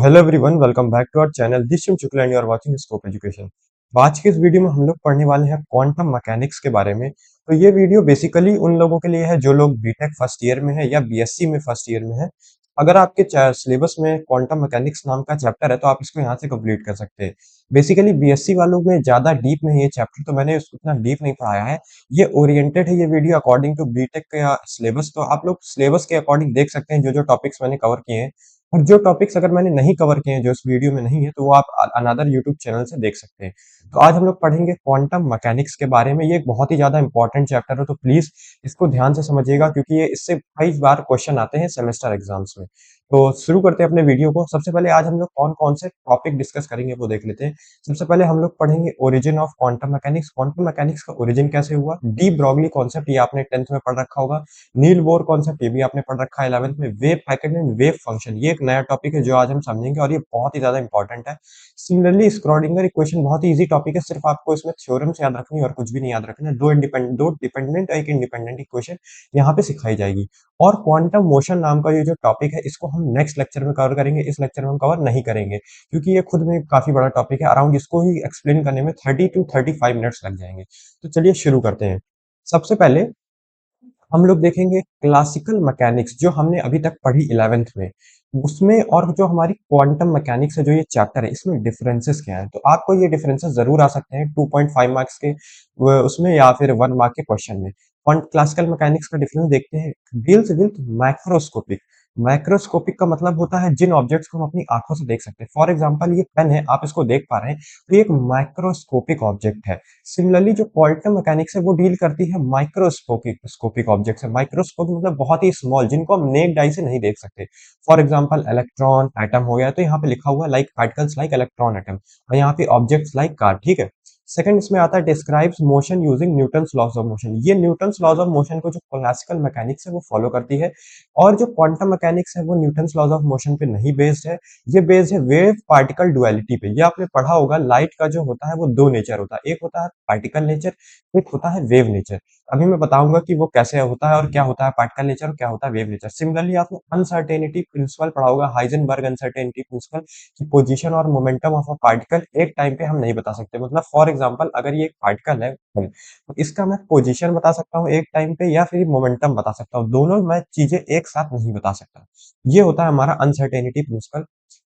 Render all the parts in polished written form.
तो hello everyone, welcome back to our channel this Shiv Shukla and you are watching Scope Education. तो आज के इस वीडियो में हम लोग पढ़ने वाले हैं क्वांटम मैकेनिक्स के बारे में। तो ये वीडियो बेसिकली उन लोगों के लिए है जो लोग बीटेक फर्स्ट ईयर में है या बीएससी में फर्स्ट ईयर में है। अगर आपके सिलेबस में क्वांटम मैकेनिक्स नाम का चैप्टर है तो आप इसको यहाँ से कंप्लीट कर सकते हैं। बेसिकली बीएससी वालों में ज्यादा डीप में है ये चैप्टर, तो मैंने उतना डीप नहीं पढ़ाया है। ये ओरिएंटेड है ये वीडियो अकॉर्डिंग टू बीटेक का सिलेबस, तो आप लोग सिलेबस के अकॉर्डिंग देख सकते हैं जो जो टॉपिक्स मैंने कवर किए हैं। और जो टॉपिक्स अगर मैंने नहीं कवर किए हैं जो इस वीडियो में नहीं है तो वो आप अनदर यूट्यूब चैनल से देख सकते हैं। तो आज हम लोग पढ़ेंगे क्वांटम मैकेनिक्स के बारे में। ये एक बहुत ही ज्यादा इंपॉर्टेंट चैप्टर है, तो प्लीज इसको ध्यान से समझिएगा क्योंकि ये इससे कई बार क्वेश्चन आते हैं सेमेस्टर एग्जाम्स में। तो शुरू करते हैं अपने वीडियो को। सबसे पहले आज हम लोग कौन कौन से टॉपिक डिस्कस करेंगे वो देख लेते हैं। सबसे पहले हम लोग पढ़ेंगे origin of quantum mechanics. Quantum mechanics का ओरिजिन कैसे हुआ, डी ब्रॉगली कॉन्सेप्ट, ये आपने 10th में पढ़ रखा होगा। नील बोर कॉन्सेप्ट, ये भी आपने पढ़ रखा है 11th में। Wave packet and wave function, ये एक नया टॉपिक है जो आज हम समझेंगे और ये बहुत ही ज्यादा इंपॉर्टेंट है। सिमिलरली स्क्रोडिंगर इक्वेशन बहुत ही इजी टॉपिक है, सिर्फ आपको इसमें थ्योरम्स याद रखनी है और कुछ भी नहीं याद रखना है। दो डिपेंडेंट और एक इंडिपेंडेंट इक्वेशन यहाँ पे सिखाई जाएगी। और क्वांटम मोशन नाम का ये जो टॉपिक है इसको हम नेक्स्ट लेक्चर में कवर करेंगे, इस लेक्चर में हम कवर नहीं करेंगे क्योंकि ये खुद में काफी बड़ा टॉपिक है। अराउंड इसको ही एक्सप्लेन करने में 30 to 35 मिनट्स लग जाएंगे। तो चलिए शुरू करते हैं। सबसे पहले हम लोग देखेंगे क्लासिकल मैकेनिक्स जो हमने अभी तक पढ़ी 11th में, उसमें और जो हमारी क्वांटम मैकेनिक्स है जो ये चैप्टर है इसमें डिफरेंसेस क्या है। तो आपको ये डिफरेंसेस जरूर आ सकते हैं 2.5 मार्क्स के उसमें या फिर 1 मार्क के क्वेश्चन में। क्लासिकल मैकेनिक्स का डिफरेंस देखते हैं। Deals with microscopic. माइक्रोस्कोपिक का मतलब होता है जिन ऑब्जेक्ट्स को हम अपनी आंखों से देख सकते हैं। फॉर एग्जांपल ये पेन है, आप इसको देख पा रहे हैं तो ये एक माइक्रोस्कोपिक ऑब्जेक्ट है। सिमिलरली जो क्वांटम मैकेनिक्स है वो डील करती है माइक्रोस्कोपिक स्कोपिक ऑब्जेक्ट से। माइक्रोस्कोपिक मतलब बहुत ही स्मॉल, जिनको हम नेक्ड आई से नहीं देख सकते। फॉर एग्जांपल इलेक्ट्रॉन एटम हो गया, तो यहाँ पे लिखा हुआ है like particles like electron atom, और यहाँ पे ऑब्जेक्ट्स लाइक कार। ठीक है। सेकंड इसमें आता है describes motion using Newton's laws of motion. ये न्यूटन्स लॉज ऑफ मोशन को जो क्लासिकल मैकेनिक्स है वो फॉलो करती है, और जो क्वांटम मैकेनिक्स है वो न्यूटन्स लॉज ऑफ मोशन पे नहीं बेस्ड है। ये बेस्ड है वेव पार्टिकल डुअलिटी पे। ये आपने पढ़ा होगा, लाइट का जो होता है वो दो नेचर होता है, एक होता है पार्टिकल नेचर, एक होता है वेव नेचर। अभी मैं बताऊंगा कि वो कैसे होता है और क्या होता है पार्टिकल नेचर और क्या होता है वेव नेचर। सिमिलरली आपने अनसर्टेनिटी प्रिंसिपल पढ़ा होगा, हाइजेनबर्ग अनसर्टेनिटी प्रिंसिपल, कि पोजीशन और मोमेंटम ऑफ अ पार्टिकल एक टाइम पे हम नहीं बता सकते। मतलब फॉर एग्जांपल अगर ये एक पार्टिकल है तो इसका मैं पोजीशन बता सकता हूँ एक टाइम पे या फिर मोमेंटम बता सकता हूँ, दोनों मैं चीजें एक साथ नहीं बता सकता। ये होता है हमारा uncertainty principle.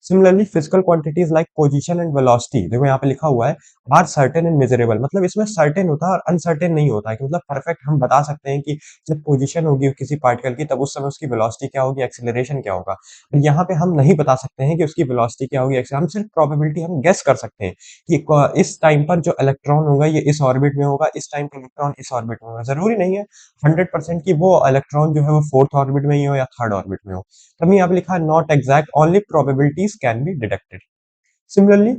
Similarly physical quantities like position and velocity, देखो यहाँ पे लिखा हुआ है आर सर्टेन एंड मेजरेबल। मतलब इसमें सर्टेन होता है और अनसर्टेन नहीं होता है, कि मतलब परफेक्ट हम बता सकते हैं कि जब पोजीशन होगी किसी पार्टिकल की तब उस समय उसकी वेलोसिटी क्या होगी, एक्सेलरेशन क्या होगा। यहाँ पे हम नहीं बता सकते हैं कि उसकी वेलोसिटी क्या होगी, हम सिर्फ प्रोबेबिलिटी हम गेस कर सकते हैं कि इस टाइम पर जो इलेक्ट्रॉन होगा ये इस ऑर्बिट में होगा, इस टाइम पर इलेक्ट्रॉन इस ऑर्बिट में होगा। जरूरी नहीं है 100% की वो इलेक्ट्रॉन जो है वो फोर्थ ऑर्बिट में ही हो या थर्ड ऑर्बिट में हो। तभी यहाँ पे लिखा है not exact, only probabilities can be detected. Similarly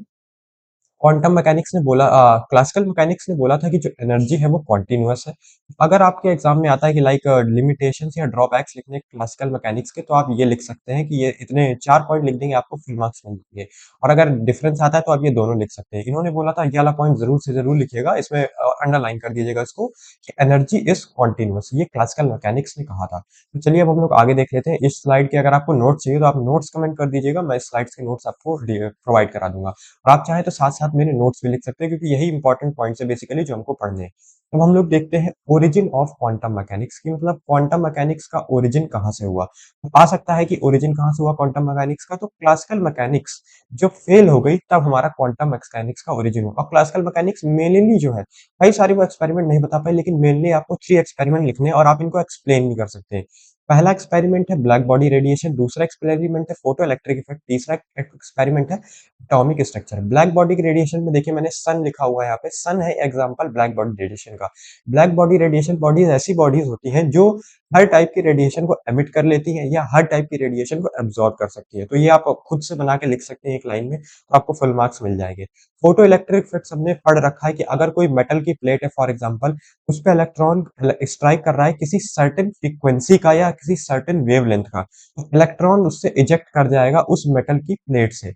quantum mechanics ने बोला, क्लासिकल मैकेनिक्स ने बोला था कि जो एनर्जी है वो कॉन्टिन्यूअस है। अगर आपके एग्जाम में आता है कि लाइक लिमिटेशंस या ड्रॉबैक्स लिखने क्लासिकल मैकेनिक्स के, तो आप ये लिख सकते हैं कि ये इतने 4 पॉइंट लिख देंगे आपको फुल मार्क्स मिल जाएंगे। और अगर डिफरेंस आता है तो आप ये दोनों लिख सकते हैं। इन्होंने बोला था ये वाला पॉइंट जरूर से जरूर लिखिएगा, इसमें अंडरलाइन कर दीजिएगा इसको कि एनर्जी इज कॉन्टिन्यूअस, ये क्लासिकल मैकेनिक्स ने कहा था। तो चलिए अब हम लोग आगे देख लेते हैं। इस स्लाइड के अगर आपको नोट्स चाहिए तो आप नोट्स कमेंट कर दीजिएगा, मैं इस स्लाइड्स के नोट्स आपको प्रोवाइड करा दूंगा। और आप चाहें तो साथ साथ मेरे नोट्स भी लिख सकते हैं क्योंकि यही इंपॉर्टेंट पॉइंट्स है बेसिकली जो हमको पढ़ने हैं। अब हम लोग देखते हैं ओरिजिन ऑफ क्वांटम मैकेनिक्स की, मतलब क्वांटम मैकेनिक्स का ओरिजिन कहाँ से हुआ। तो आ सकता है कि ओरिजिन कहाँ से हुआ क्वांटम मैकेनिक्स का, तो क्लासिकल मैकेनिक्स जो फेल हो गई तब हमारा क्वांटम मैकेनिक्स का ओरिजिन हुआ। और क्लासिकल मैकेनिक्स मेनली जो है, कई सारे वो एक्सपेरिमेंट नहीं बता पाए, लेकिन मेनली आपको 3 एक्सपेरिमेंट लिखने हैं और आप इनको एक्सप्लेन भी कर सकते हैं। पहला एक्सपेरिमेंट है ब्लैक बॉडी रेडिएशन, दूसरा एक्सपेरिमेंट है फोटो इलेक्ट्रिक इफेक्ट, तीसरा एक्सपेरिमेंट है atomic structure. Black body radiation में देखिए मैंने सन लिखा हुआ है, यहाँ पे सन है एग्जांपल ब्लैक बॉडी रेडिएशन का। ब्लैक बॉडी रेडिएशन बॉडीज ऐसी बॉडीज होती हैं जो हर टाइप की रेडिएशन को एमिट कर लेती हैं या हर टाइप की रेडिएशन को एब्जॉर्ब कर सकती है। तो ये आप खुद से बना के लिख सकते हैं एक लाइन में, तो आपको फुल मार्क्स मिल जाएंगे। फोटो इलेक्ट्रिक इफेक्ट हमने पढ़ रखा है कि अगर कोई मेटल की प्लेट है फॉर एग्जांपल, उस पे इलेक्ट्रॉन स्ट्राइक कर रहा है किसी सर्टेन फ्रीक्वेंसी का या किसी सर्टेन वेवलेंथ का, तो इलेक्ट्रॉन उससे इजेक्ट कर जाएगा उस मेटल की प्लेट से।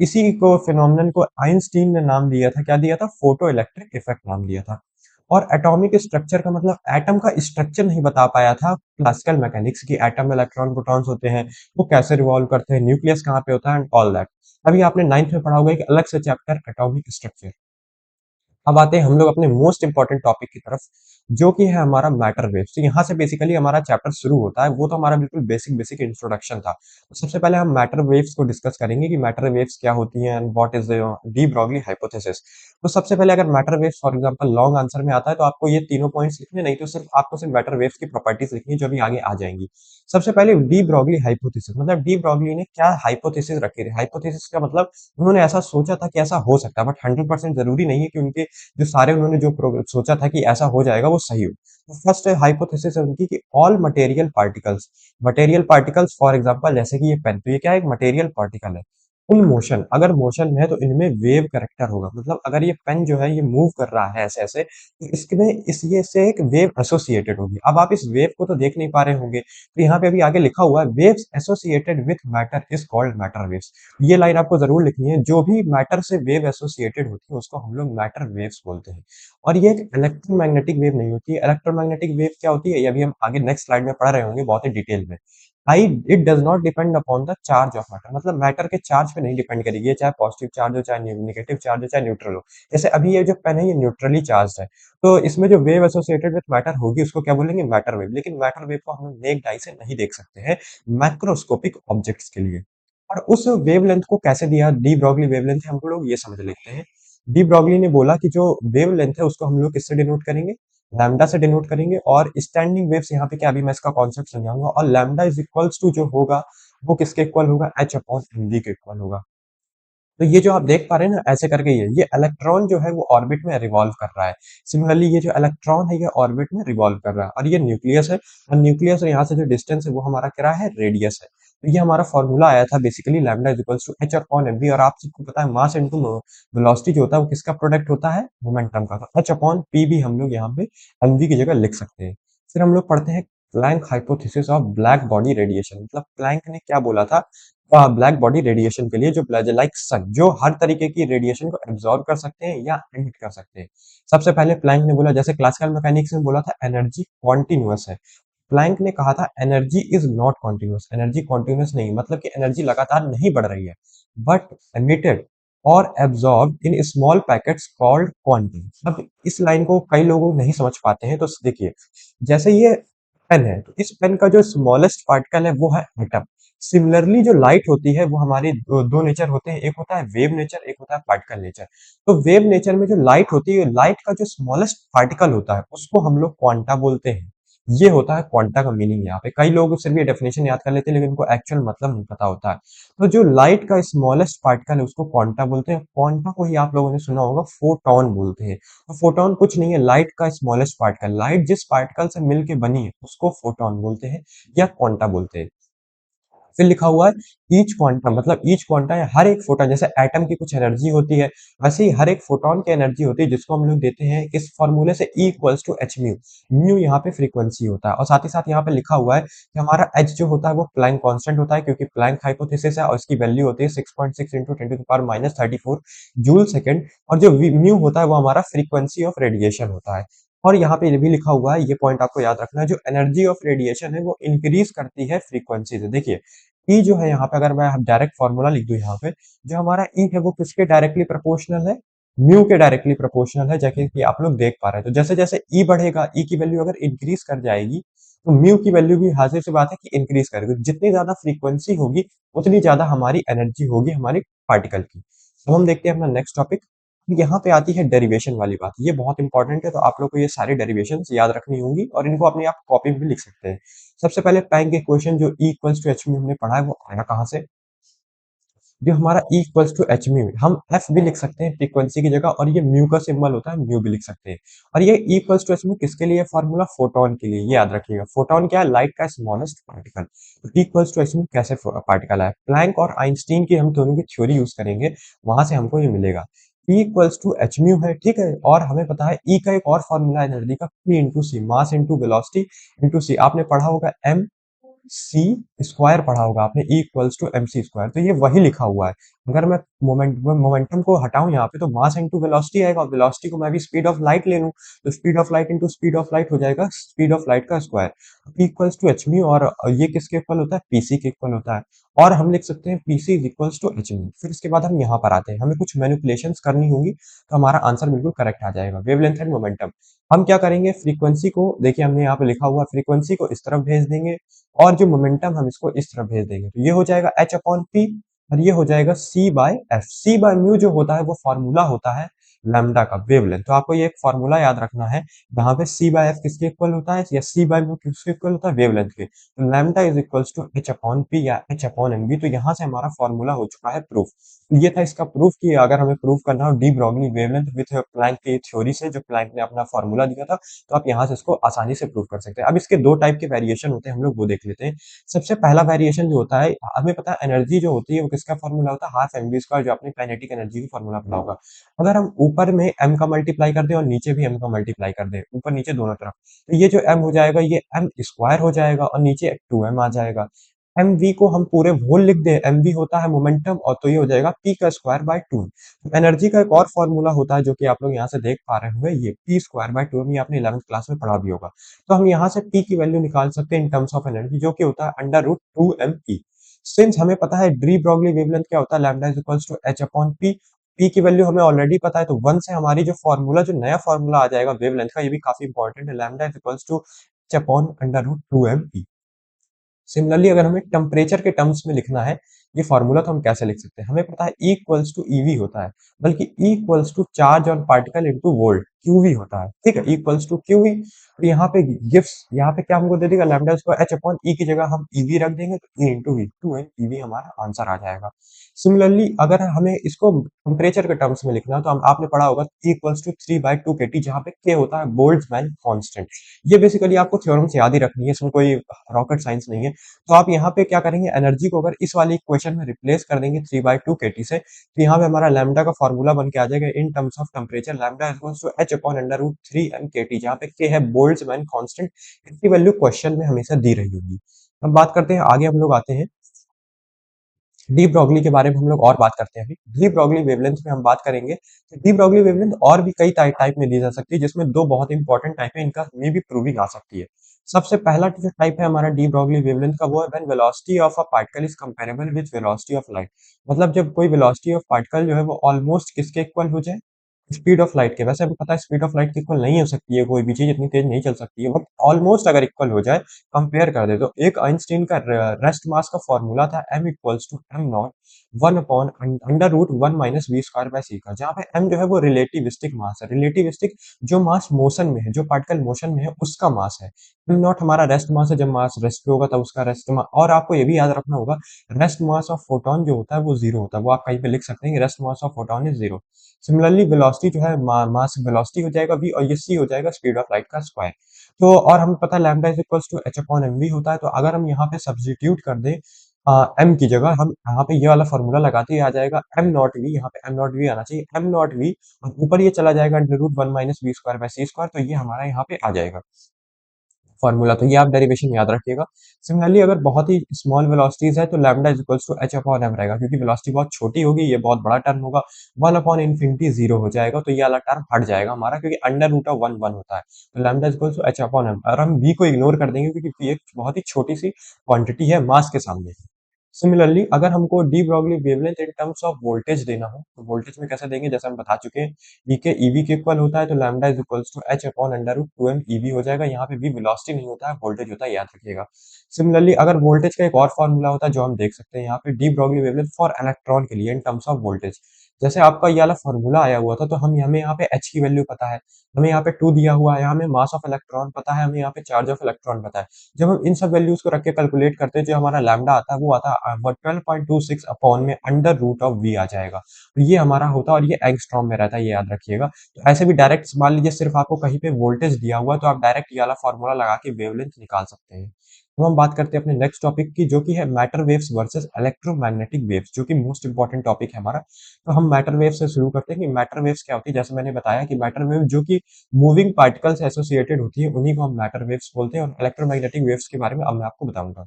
इसी को फिनोमेनन को आइंस्टीन ने नाम दिया था, क्या दिया था, फोटो इलेक्ट्रिक इफेक्ट नाम दिया था। और एटॉमिक स्ट्रक्चर का मतलब एटम का स्ट्रक्चर नहीं बता पाया था क्लासिकल मैकेनिक्स की, एटम में इलेक्ट्रॉन प्रोटॉन्स होते हैं, वो कैसे रिवॉल्व करते हैं, न्यूक्लियस कहाँ पे होता है एंड ऑल दैट। अभी आपने 9th में पढ़ा होगा एक अलग से चैप्टर एटॉमिक स्ट्रक्चर। अब आते हैं हम लोग अपने मोस्ट इंपॉर्टेंट टॉपिक की तरफ, जो कि है हमारा मैटर वेव्स। तो यहाँ से बेसिकली हमारा चैप्टर शुरू होता है, वो तो हमारा बिल्कुल बेसिक बेसिक इंट्रोडक्शन था। तो सबसे पहले हम मैटर वेव्स को डिस्कस करेंगे कि मैटर वेव्स क्या होती हैं and what is de Broglie hypothesis. तो सबसे पहले अगर matter waves for example long answer में आता है तो आपको ये तीनों पॉइंट्स लिखने, नहीं तो सिर्फ आपको सिर्फ मैटर वेव्स की प्रॉपर्टीज लिखनी है जो अभी आगे आ जाएंगी। सबसे पहले डी ब्रॉगली हाइपोथेसिस, मतलब डी ब्रॉगली ने क्या हाइपोथेसिस रखी थी। हाइपोथेसिस का मतलब उन्होंने ऐसा सोचा था कि ऐसा हो सकता है, बट 100% जरूरी नहीं है कि उनके जो सारे उन्होंने जो सोचा था कि ऐसा हो जाएगा वो सही हो। तो फर्स्ट हाइपोथेसिस है उनकी कि all material particles for example जैसे कि ये पेन, तो ये क्या है, एक मटेरियल पार्टिकल है इन मोशन। अगर मोशन में है तो इनमें वेव करेक्टर होगा, मतलब अगर ये पेन जो है ये मूव कर रहा है ऐसे ऐसे, तो इसमें इस ये से एक वेव एसोसिएटेड होगी। अब आप इस वेव को तो देख नहीं पा रहे होंगे, तो यहाँ पे अभी आगे लिखा हुआ है waves associated with matter is called matter waves. ये लाइन आपको जरूर लिखनी है, जो भी मैटर से वेव एसोसिएटेड होती है उसको हम लोग मैटर वेव्स बोलते हैं। और ये एक इलेक्ट्रोमैग्नेटिक वेव नहीं होती है। इलेक्ट्रोमैग्नेटिक वेव क्या होती है ये अभी हम आगे नेक्स्ट स्लाइड में पढ़ रहे होंगे बहुत ही डिटेल में। I it does not depend upon the charge of matter, मतलब मैटर के चार्ज पे नहीं डिपेंड करेगी, ये चाहे पॉजिटिव चार्ज हो, चाहे नेगेटिव चार्ज हो, चाहे न्यूट्रल हो। जैसे अभी ये जो पेन है ये न्यूट्रली चार्ज है, तो इसमें जो वेव एसोसिएटेड विद मैटर होगी उसको क्या बोलेंगे, मैटर वेव। लेकिन मैटर वेव को हम लोग नेक्ड आई से नहीं देख सकते हैं, मैक्रोस्कोपिक ऑब्जेक्ट्स के लिए। और उस वेवलेंथ को कैसे दिया, डी ब्रॉगली वेवलेंथ हम लोग ये समझ लेते हैं। डी ब्रॉगली ने बोला कि जो वेवलेंथ है उसको हम लोग किससे डिनोट करेंगे, लैम्डा से डिनोट करेंगे। और स्टैंडिंग वेव्स यहाँ पे क्या, अभी मैं इसका कॉन्सेप्ट समझाऊंगा। और लैम्डा इज इक्वल्स टू जो होगा वो किसके इक्वल होगा, एच अपॉन एम वी के इक्वल होगा। तो ये जो आप देख पा रहे हैं ना ऐसे करके, ये इलेक्ट्रॉन जो है वो ऑर्बिट में रिवॉल्व कर रहा है। सिमिलरली ये जो इलेक्ट्रॉन है ये ऑर्बिट में रिवॉल्व कर रहा है, और ये न्यूक्लियस है। और न्यूक्लियस और यहाँ से जो डिस्टेंस है वो हमारा क्या है, रेडियस है। तो ये हमारा फॉर्मूला आया था basically, lambda is equals to H upon m v. और आप सबको पता है मास इनटू वेलोसिटी जो होता है वो किसका प्रोडक्ट होता है, मोमेंटम का। तो एच अपॉन पी भी हम लोग यहाँ पे एम वी की जगह लिख सकते हैं। फिर हम लोग पढ़ते हैं Planck hypothesis of black body radiation. मतलब प्लैंक ने क्या बोला था ब्लैक बॉडी रेडिएशन के लिए, जो लाइक सन, जो हर तरीके की रेडिएशन को एब्जॉर्ब कर सकते हैं या एमिट कर सकते हैं। सबसे पहले प्लैंक ने बोला, जैसे क्लासिकल मैकेनिक्स में बोला था एनर्जी कॉन्टिन्यूअस है, प्लैंक ने कहा था energy is not continuous. Energy continuous नहीं, मतलब कि एनर्जी लगातार नहीं बढ़ रही है, बट एमिटेड और absorb in small packets called quantum. अब इस लाइन को कई लोग नहीं समझ पाते हैं, तो देखिए, जैसे ये पेन है तो इस पेन का जो स्मॉलेस्ट पार्टिकल है वो है एटम। सिमिलरली जो लाइट होती है वो हमारे दो नेचर होते हैं, एक होता है वेव नेचर, एक होता है पार्टिकल नेचर। तो वेव नेचर में जो लाइट होती है, लाइट का जो स्मॉलेस्ट पार्टिकल होता है उसको हम लोग क्वांटा बोलते हैं। ये होता है क्वांटा का मीनिंग। यहाँ पे कई लोग सिर्फ ये डेफिनेशन याद कर लेते हैं लेकिन उनको एक्चुअल मतलब नहीं पता होता है। तो जो लाइट का स्मॉलेस्ट पार्टिकल है उसको क्वांटा बोलते हैं। क्वांटा को ही आप लोगों ने सुना होगा फोटॉन बोलते हैं। तो फोटॉन कुछ नहीं है, लाइट का स्मॉलेस्ट पार्टिकल। लाइट जिस पार्टिकल से मिलके बनी है उसको फोटॉन बोलते हैं या क्वांटा बोलते हैं। फिर लिखा हुआ है ईच क्वांटम, मतलब ईच क्वांटा है हर एक फोटॉन। जैसे एटम की कुछ एनर्जी होती है, वैसे ही हर एक फोटॉन की एनर्जी होती है, जिसको हम लोग देते हैं किस फॉर्मूले से, E equals to h mu. Mu यहाँ पे फ्रीक्वेंसी होता है, और साथ ही साथ यहाँ पे लिखा हुआ है कि हमारा एच जो होता है वो प्लैंक कांस्टेंट होता है, क्योंकि प्लैंक हाइपोथेसिस है और इसकी वैल्यू होती है 6.6 इंटू 10⁻⁻34 जूल सेकेंड। और जो म्यू होता है वो हमारा फ्रीक्वेंसी ऑफ रेडिएशन होता है। और यहाँ पे ये भी लिखा हुआ है, ये पॉइंट आपको याद रखना है, जो एनर्जी ऑफ रेडिएशन है वो इंक्रीज करती है फ्रीक्वेंसी से। देखिए ई जो है यहाँ पे, अगर मैं डायरेक्ट फॉर्मूला लिख दूं यहाँ पे, जो हमारा ई है वो किसके डायरेक्टली प्रोपोर्शनल है, म्यू के डायरेक्टली प्रोपोर्शनल है, जैसे कि आप लोग देख पा रहे हैं। तो जैसे जैसे ई बढ़ेगा, ई की वैल्यू अगर इंक्रीज कर जाएगी तो म्यू की वैल्यू भी हाजिर सी बात है कि इंक्रीज करेगी। जितनी ज्यादा फ्रीक्वेंसी होगी उतनी ज्यादा हमारी एनर्जी होगी हमारी पार्टिकल की। अब हम देखते हैं अपना नेक्स्ट टॉपिक। यहाँ पे आती है डेरिवेशन वाली बात, ये बहुत इंपॉर्टेंट है, तो आप लोग को ये सारी डेरिवेशंस याद रखनी होंगी और इनको अपनी आप कॉपी में भी लिख सकते हैं। सबसे पहले प्लैंक के इक्वेशन जो E equals to h mu हमने पढ़ा है वो आया कहाँ से, जो हमारा E equals to h mu, हम F भी लिख सकते हैं फ्रीक्वेंसी की जगह, और ये म्यू का सिंबल होता है, म्यू भी लिख सकते हैं। और ये E equals to h mu किसके लिए फॉर्मूला, फोटोन के लिए, ये याद रखिएगा। फोटोन क्या है, लाइट का स्मॉलेस्ट पार्टिकल। तो E equals to h mu कैसे पार्टिकल है, प्लैंक और आइंस्टीन की हम दोनों की थ्योरी यूज करेंगे, वहां से हमको ये मिलेगा। E equals to h mu है, ठीक है। और हमें पता है E का एक और फॉर्मूला एनर्जी का, P इंटू सी, मास इंटू वेलोसिटी इंटू सी। आपने पढ़ा होगा एम सी स्क्वायर, पढ़ा होगा आपने, E equals to m C square, तो ये वही लिखा हुआ है। अगर मैं मोमेंटम को हटाऊं यहाँ पे तो मास इंटू वेलोसिटी आएगा, वेलोसिटी को मैं भी स्पीड ऑफ लाइट ले लूं तो speed of light into speed of light हो जाएगा स्पीड ऑफ लाइट का square, P equals to H nu. और ये किसके इक्वल होता है, पीसी के इक्वल होता है। और हम लिख सकते हैं PC is equals to H nu. फिर इसके बाद हम यहाँ पर आते हैं, हमें कुछ मैनिपुलेशंस करनी होंगी तो हमारा आंसर बिल्कुल करेक्ट आ जाएगा। वेवलेंथ एंड मोमेंटम हम क्या करेंगे, फ्रीक्वेंसी को देखिए हमने यहाँ पे लिखा हुआ, फ्रीक्वेंसी को इस तरफ भेज देंगे और जो मोमेंटम हम इसको इस तरफ भेज देंगे, तो ये हो जाएगा एच अपॉन पी और ये हो जाएगा C by F. C by mu जो होता है वो फॉर्मूला होता है लैम्डा का, वेवलेंथ। तो आपको ये एक फॉर्मूला याद रखना है, यहाँ पे सी बाय एफ किसके इक्वल होता है या सी बाय म्यू किसके इक्वल होता है, वेवलेंथ के। तो lambda is equals to H upon p या एच अपॉन एम बी। तो यहाँ से हमारा फॉर्मूला हो चुका है प्रूफ। तो ये था इसका प्रूफ कि अगर हमें प्रूफ करना हो de Broglie wavelength with Planck की थ्योरी से, जो प्लैंक ने अपना फॉर्मूला दिया था, तो आप यहाँ से इसको आसानी से प्रूव कर सकते हैं। अब इसके दो टाइप के वेरिएशन होते हैं, हम लोग वो देख लेते हैं। सबसे पहला वेरिएशन जो होता है, हमें पता है एनर्जी जो होती है वो किसका फॉर्मूला होता है, हाफ एम बी स्क्वायर, जो आपने काइनेटिक एनर्जी का फॉर्मूला पढ़ा होगा। अगर हम ऊपर में m का मल्टीप्लाई कर दें और नीचे भी m का मल्टीप्लाई कर दें, ऊपर नीचे दोनों तरफ, तो ये जो m हो जाएगा ये m स्क्वायर हो जाएगा और नीचे 2m आ जाएगा। एम वी को हम पूरे होल लिख दें, एम वी होता है मोमेंटम, और तो ये हो जाएगा पी का स्क्वायर बाय टू। एनर्जी का एक और फॉर्मूला होता है जो कि आप लोग यहाँ से देख पा रहे होंगे, ये पी स्क्वायर बाय टू, ये आपने 11th क्लास में पढ़ा भी होगा। तो हम यहाँ से पी की वैल्यू निकाल सकते हैं इन टर्म्स ऑफ एनर्जी, जो कि होता है under root two m p. Since हमें पता है डी ब्रॉगली वेवलेंथ क्या होता है, lambda is equals to H upon p. P की वैल्यू हमें ऑलरेडी पता है, तो वन से हमारी जो फॉर्मूला, जो नया फॉर्मूला आ जाएगा वेवलेंथ का, ये भी काफी इंपॉर्टेंट है, lambda is equals to H upon under root two m p. Similarly अगर हमें टेम्परेचर के टर्म्स में लिखना है ये फॉर्मूला, तो हम कैसे लिख सकते हैं, हमें पता है E इक्वल्स टू ईवी होता है, बल्कि E equals to charge on particle into volt, q v होता है, ठीक है, E इक्वल्स टू क्यूवी। और यहाँ पे गिव्स, यहाँ पे क्या हमको दे देगा, लैम्डा को H अपॉन E की जगह हम EV रख देंगे, तो E into v, two n e v हमारा आंसर आ जाएगा। सिमिलरली अगर हमें इसको टेम्परेचर के टर्म्स में लिखना है, तो हम आपने पढ़ा होगा E equals to three by two k T, जहाँ पे K होता है बोल्ट्जमैन कांस्टेंट। ये बेसिकली आपको थ्योरम्स याद ही रखनी है, इसमें कोई रॉकेट साइंस नहीं है। तो आप यहाँ पे क्या करेंगे, एनर्जी को अगर इस वाली इक्वेशन में रिप्लेस कर देंगे three by two k T से, तो यहाँ पे हमारा लैम्डा का फॉर्मूला बन के आ जाएगा in terms of temperature, lambda equals to H upon under root three m k T, जहाँ पे के है बोल्ट्जमैन कांस्टेंट। इसकी वैल्यू क्वेश्चन में हमेशा दी रही होगी। अब बात करते हैं, आगे हम लोग आते हैं डी ब्रॉगली के बारे में, हम लोग और बात करते हैं। अभी डी ब्रॉगली वेवलेंथ में हम बात करेंगे, तो डी ब्रॉगली वेवलेंथ और भी कई टाइप में दी जा सकती है, जिसमें दो बहुत इंपॉर्टेंट टाइप है, इनका में भी प्रूविंग आ सकती है। सबसे पहला जो टाइप है हमारा डी ब्रॉगली वेवलेंथ का, वो है when velocity of a particle is comparable with velocity of light. मतलब जब कोई वेलोसिटी ऑफ पार्टिकल जो है वो ऑलमोस्ट किसके इक्वल हो जाए, स्पीड ऑफ लाइट के। वैसे हमें पता है स्पीड ऑफ लाइट के इक्वल नहीं हो सकती है, कोई भी चीज इतनी तेज नहीं चल सकती है, बट ऑलमोस्ट अगर इक्वल हो जाए, कंपेयर कर दे, तो एक आइंस्टीन का रेस्ट मास का फॉर्मूला था m equals to M naught one upon under root one minus we square by C का, जहाँ पे m जो है वो रिलेटिविस्टिक मास है, रिलेटिविस्टिक जो मास मोशन में है, जो पार्टिकल मोशन में है उसका मास है। एम नॉट हमारा रेस्ट मास है, जब मास रेस्ट पे होगा तब उसका रेस्ट मास। और आपको ये भी याद रखना होगा, रेस्ट मास ऑफ फोटोन जो होता है वो जीरो होता है, वो आप कहीं पे लिख सकते हैं, rest mass of photon is zero. Similarly velocity जो है, मास वेलोसिटी हो जाएगा v, और ये c हो जाएगा स्पीड ऑफ लाइट का स्क्वायर। तो और हमें पता है lambda is equals to H upon m v होता है। तो अगर हम यहाँ पे सब्स्टिट्यूट कर दें m की जगह, हम यहाँ पे ये वाला फॉर्मूला लगाते ही आ जाएगा एम नॉट वी, यहाँ पे एम नॉट वी आना चाहिए, एम नॉट वी, और ऊपर ये चला जाएगा under root one minus we square by c square, तो ये हमारा यहाँ पे आ जाएगा फॉर्मूला। तो ये आप डेरिवेशन याद रखिएगा। सिमिलरली अगर बहुत ही स्मॉल वेलोसिटीज है, तो lambda is equals to H upon m रहेगा, क्योंकि वेलोसिटी बहुत छोटी होगी, ये बहुत बड़ा टर्म होगा, वन अपॉन इन्फिनिटी जीरो हो जाएगा, तो ये वाला टर्म हट जाएगा हमारा, क्योंकि under root of one one होता है। तो lambda is equals to H upon m, और हम v को इग्नोर कर देंगे क्योंकि v एक बहुत ही छोटी सी क्वांटिटी है मास के सामने। सिमिलरली अगर हमको D Broglie wavelength in terms of voltage देना हो, तो वोल्टेज में कैसे देंगे, जैसे हम बता चुके हैं, वी के ईवी के इक्वल होता है, तो lambda is equals to H upon under root two m eV हो जाएगा। यहाँ पे वी वेलोसिटी नहीं होता है, वोल्टेज होता है, याद रखिएगा। सिमिलरली अगर वोल्टेज का एक और फॉर्मूला होता है जो हम देख सकते हैं यहाँ पे, D Broglie wavelength for electron के लिए इन टर्म्स ऑफ वोल्टेज, जैसे आपका ये वाला फॉर्मूला आया हुआ था, तो हम हमें यहाँ पे एच की वैल्यू पता है, हमें यहाँ पे टू दिया हुआ है, हमें मास ऑफ इलेक्ट्रॉन पता है, हमें यहाँ पे चार्ज ऑफ इलेक्ट्रॉन पता है। जब हम इन सब वैल्यूज को रख के कैलकुलेट करते हैं, जो हमारा लैम्डा आता है वो आता है 12.26 अपॉन में अंडर रूट ऑफ वी आ जाएगा। तो ये हमारा होता है, और ये एंगस्ट्रॉम में रहता है, ये याद रखिएगा। तो ऐसे भी डायरेक्ट मान लीजिए सिर्फ आपको कहीं पे वोल्टेज दिया हुआ है, तो आप डायरेक्ट ये वाला फॉर्मूला लगा के वेवलेंथ निकाल सकते हैं। तो हम बात करते हैं अपने नेक्स्ट टॉपिक की, जो कि है matter waves versus electromagnetic waves, जो कि मोस्ट इंपॉर्टेंट टॉपिक है हमारा। तो हम मैटर वेव से शुरू करते हैं कि मैटर वेव्स क्या होती है। जैसे मैंने बताया कि मैटर वेव जो कि मूविंग पार्टिकल से एसोसिएटेड होती है, उन्हीं को हम मैटर वेव्स बोलते हैं, और इलेक्ट्रोमैग्नेटिक वेव्स के बारे में अब मैं आपको बताऊंगा।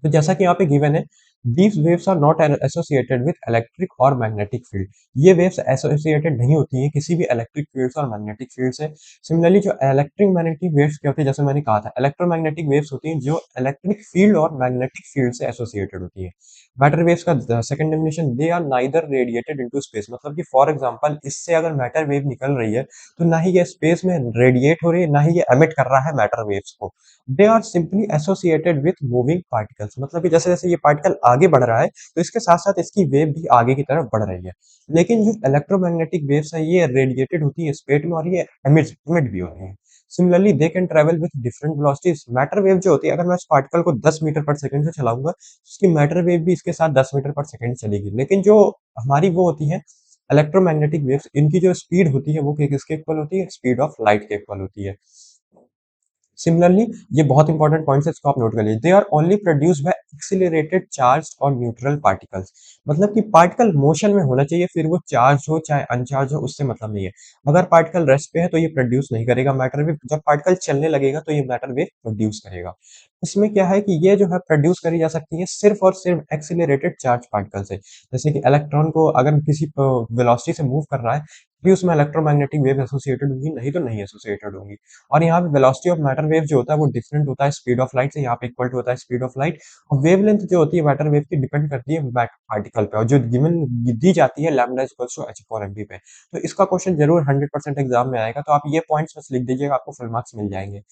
तो जैसा कि यहाँ पे गिवन है these waves are not associated with electric और मैग्नेटिक फील्ड। ये वेव्स एसोसिएटेड नहीं होती हैं किसी भी इलेक्ट्रिक फील्ड और मैग्नेटिक फील्ड से। सिमिलरली जो इलेक्ट्रिक मैग्नेटिक वेव्स क्या होती है, जैसे मैंने कहा था इलेक्ट्रोमैग्नेटिक वेव्स होती हैं जो इलेक्ट्रिक फील्ड और मैग्नेटिक फील्ड से एसोसिएटेड होती है। मैटर वेव्स का second definition, they are neither radiated into space, मतलब कि फॉर एग्जांपल इससे अगर मैटर वेव निकल रही है तो ना ही ये स्पेस में रेडिएट हो रही है ना ही ये एमिट कर रहा है मैटर वेव्स को। They are simply associated with moving particles, मतलब कि जैसे जैसे ये पार्टिकल आगे बढ़ रहा है तो इसके साथ साथ इसकी वेव भी आगे की तरफ बढ़ रही है। लेकिन जो इलेक्ट्रोमैग्नेटिक वेव्स है ये रेडिएटेड होती है स्पेस में और ये एमिट भी होती है। Similarly they can travel with different velocities. Matter wave जो होती है, अगर मैं इस पार्टिकल को 10 मीटर पर सेकंड से चलाऊंगा तो उसकी मैटर वेव भी इसके साथ 10 मीटर पर सेकंड चलेगी। लेकिन जो हमारी वो होती है इलेक्ट्रोमैग्नेटिक वेव्स, इनकी जो स्पीड होती है वो किसके इक्वल होती है, स्पीड ऑफ लाइट के इक्वल होती है। सिमिलरली ये बहुत इंपॉर्टेंट पॉइंट्स है, इसको आप नोट कर लीजिए। They are only produced by accelerated charge और न्यूट्रल पार्टिकल्स, मतलब कि पार्टिकल मोशन में होना चाहिए, फिर वो चार्ज हो चाहे अनचार्ज हो उससे मतलब नहीं है। अगर पार्टिकल रेस्ट पे है तो ये प्रोड्यूस नहीं करेगा मैटर वेव, जब पार्टिकल चलने लगेगा तो ये मैटर वेव प्रोड्यूस करेगा। इसमें क्या है कि ये जो है प्रोड्यूस करी जा सकती है सिर्फ और सिर्फ एक्सीलरेटेड चार्ज पार्टिकल से। जैसे कि इलेक्ट्रॉन को अगर किसी वेलोसिटी से मूव कर रहा है भी उसमें इलेक्ट्रोमैग्नेटिक वेव एसोसिएटेड होंगी, नहीं तो नहीं एसोसिएटेड होंगी। और यहाँ पे वेलोसिटी ऑफ मैटर वेव जो होता है वो डिफरेंट होता है स्पीड ऑफ लाइट से, यहाँ पे इक्वल टू होता है स्पीड ऑफ लाइट। और वेवलेंथ जो होती है मैटर वेव की डिपेंड करती है पार्टिकल पे, और जो गिवन दी जाती है lambda equals to H upon m v पे। तो इसका क्वेश्चन जरूर 100% एग्जाम में आएगा, तो आप ये पॉइंट्स बस लिख दीजिएगा, आपको फुल मार्क्स मिल जाएंगे।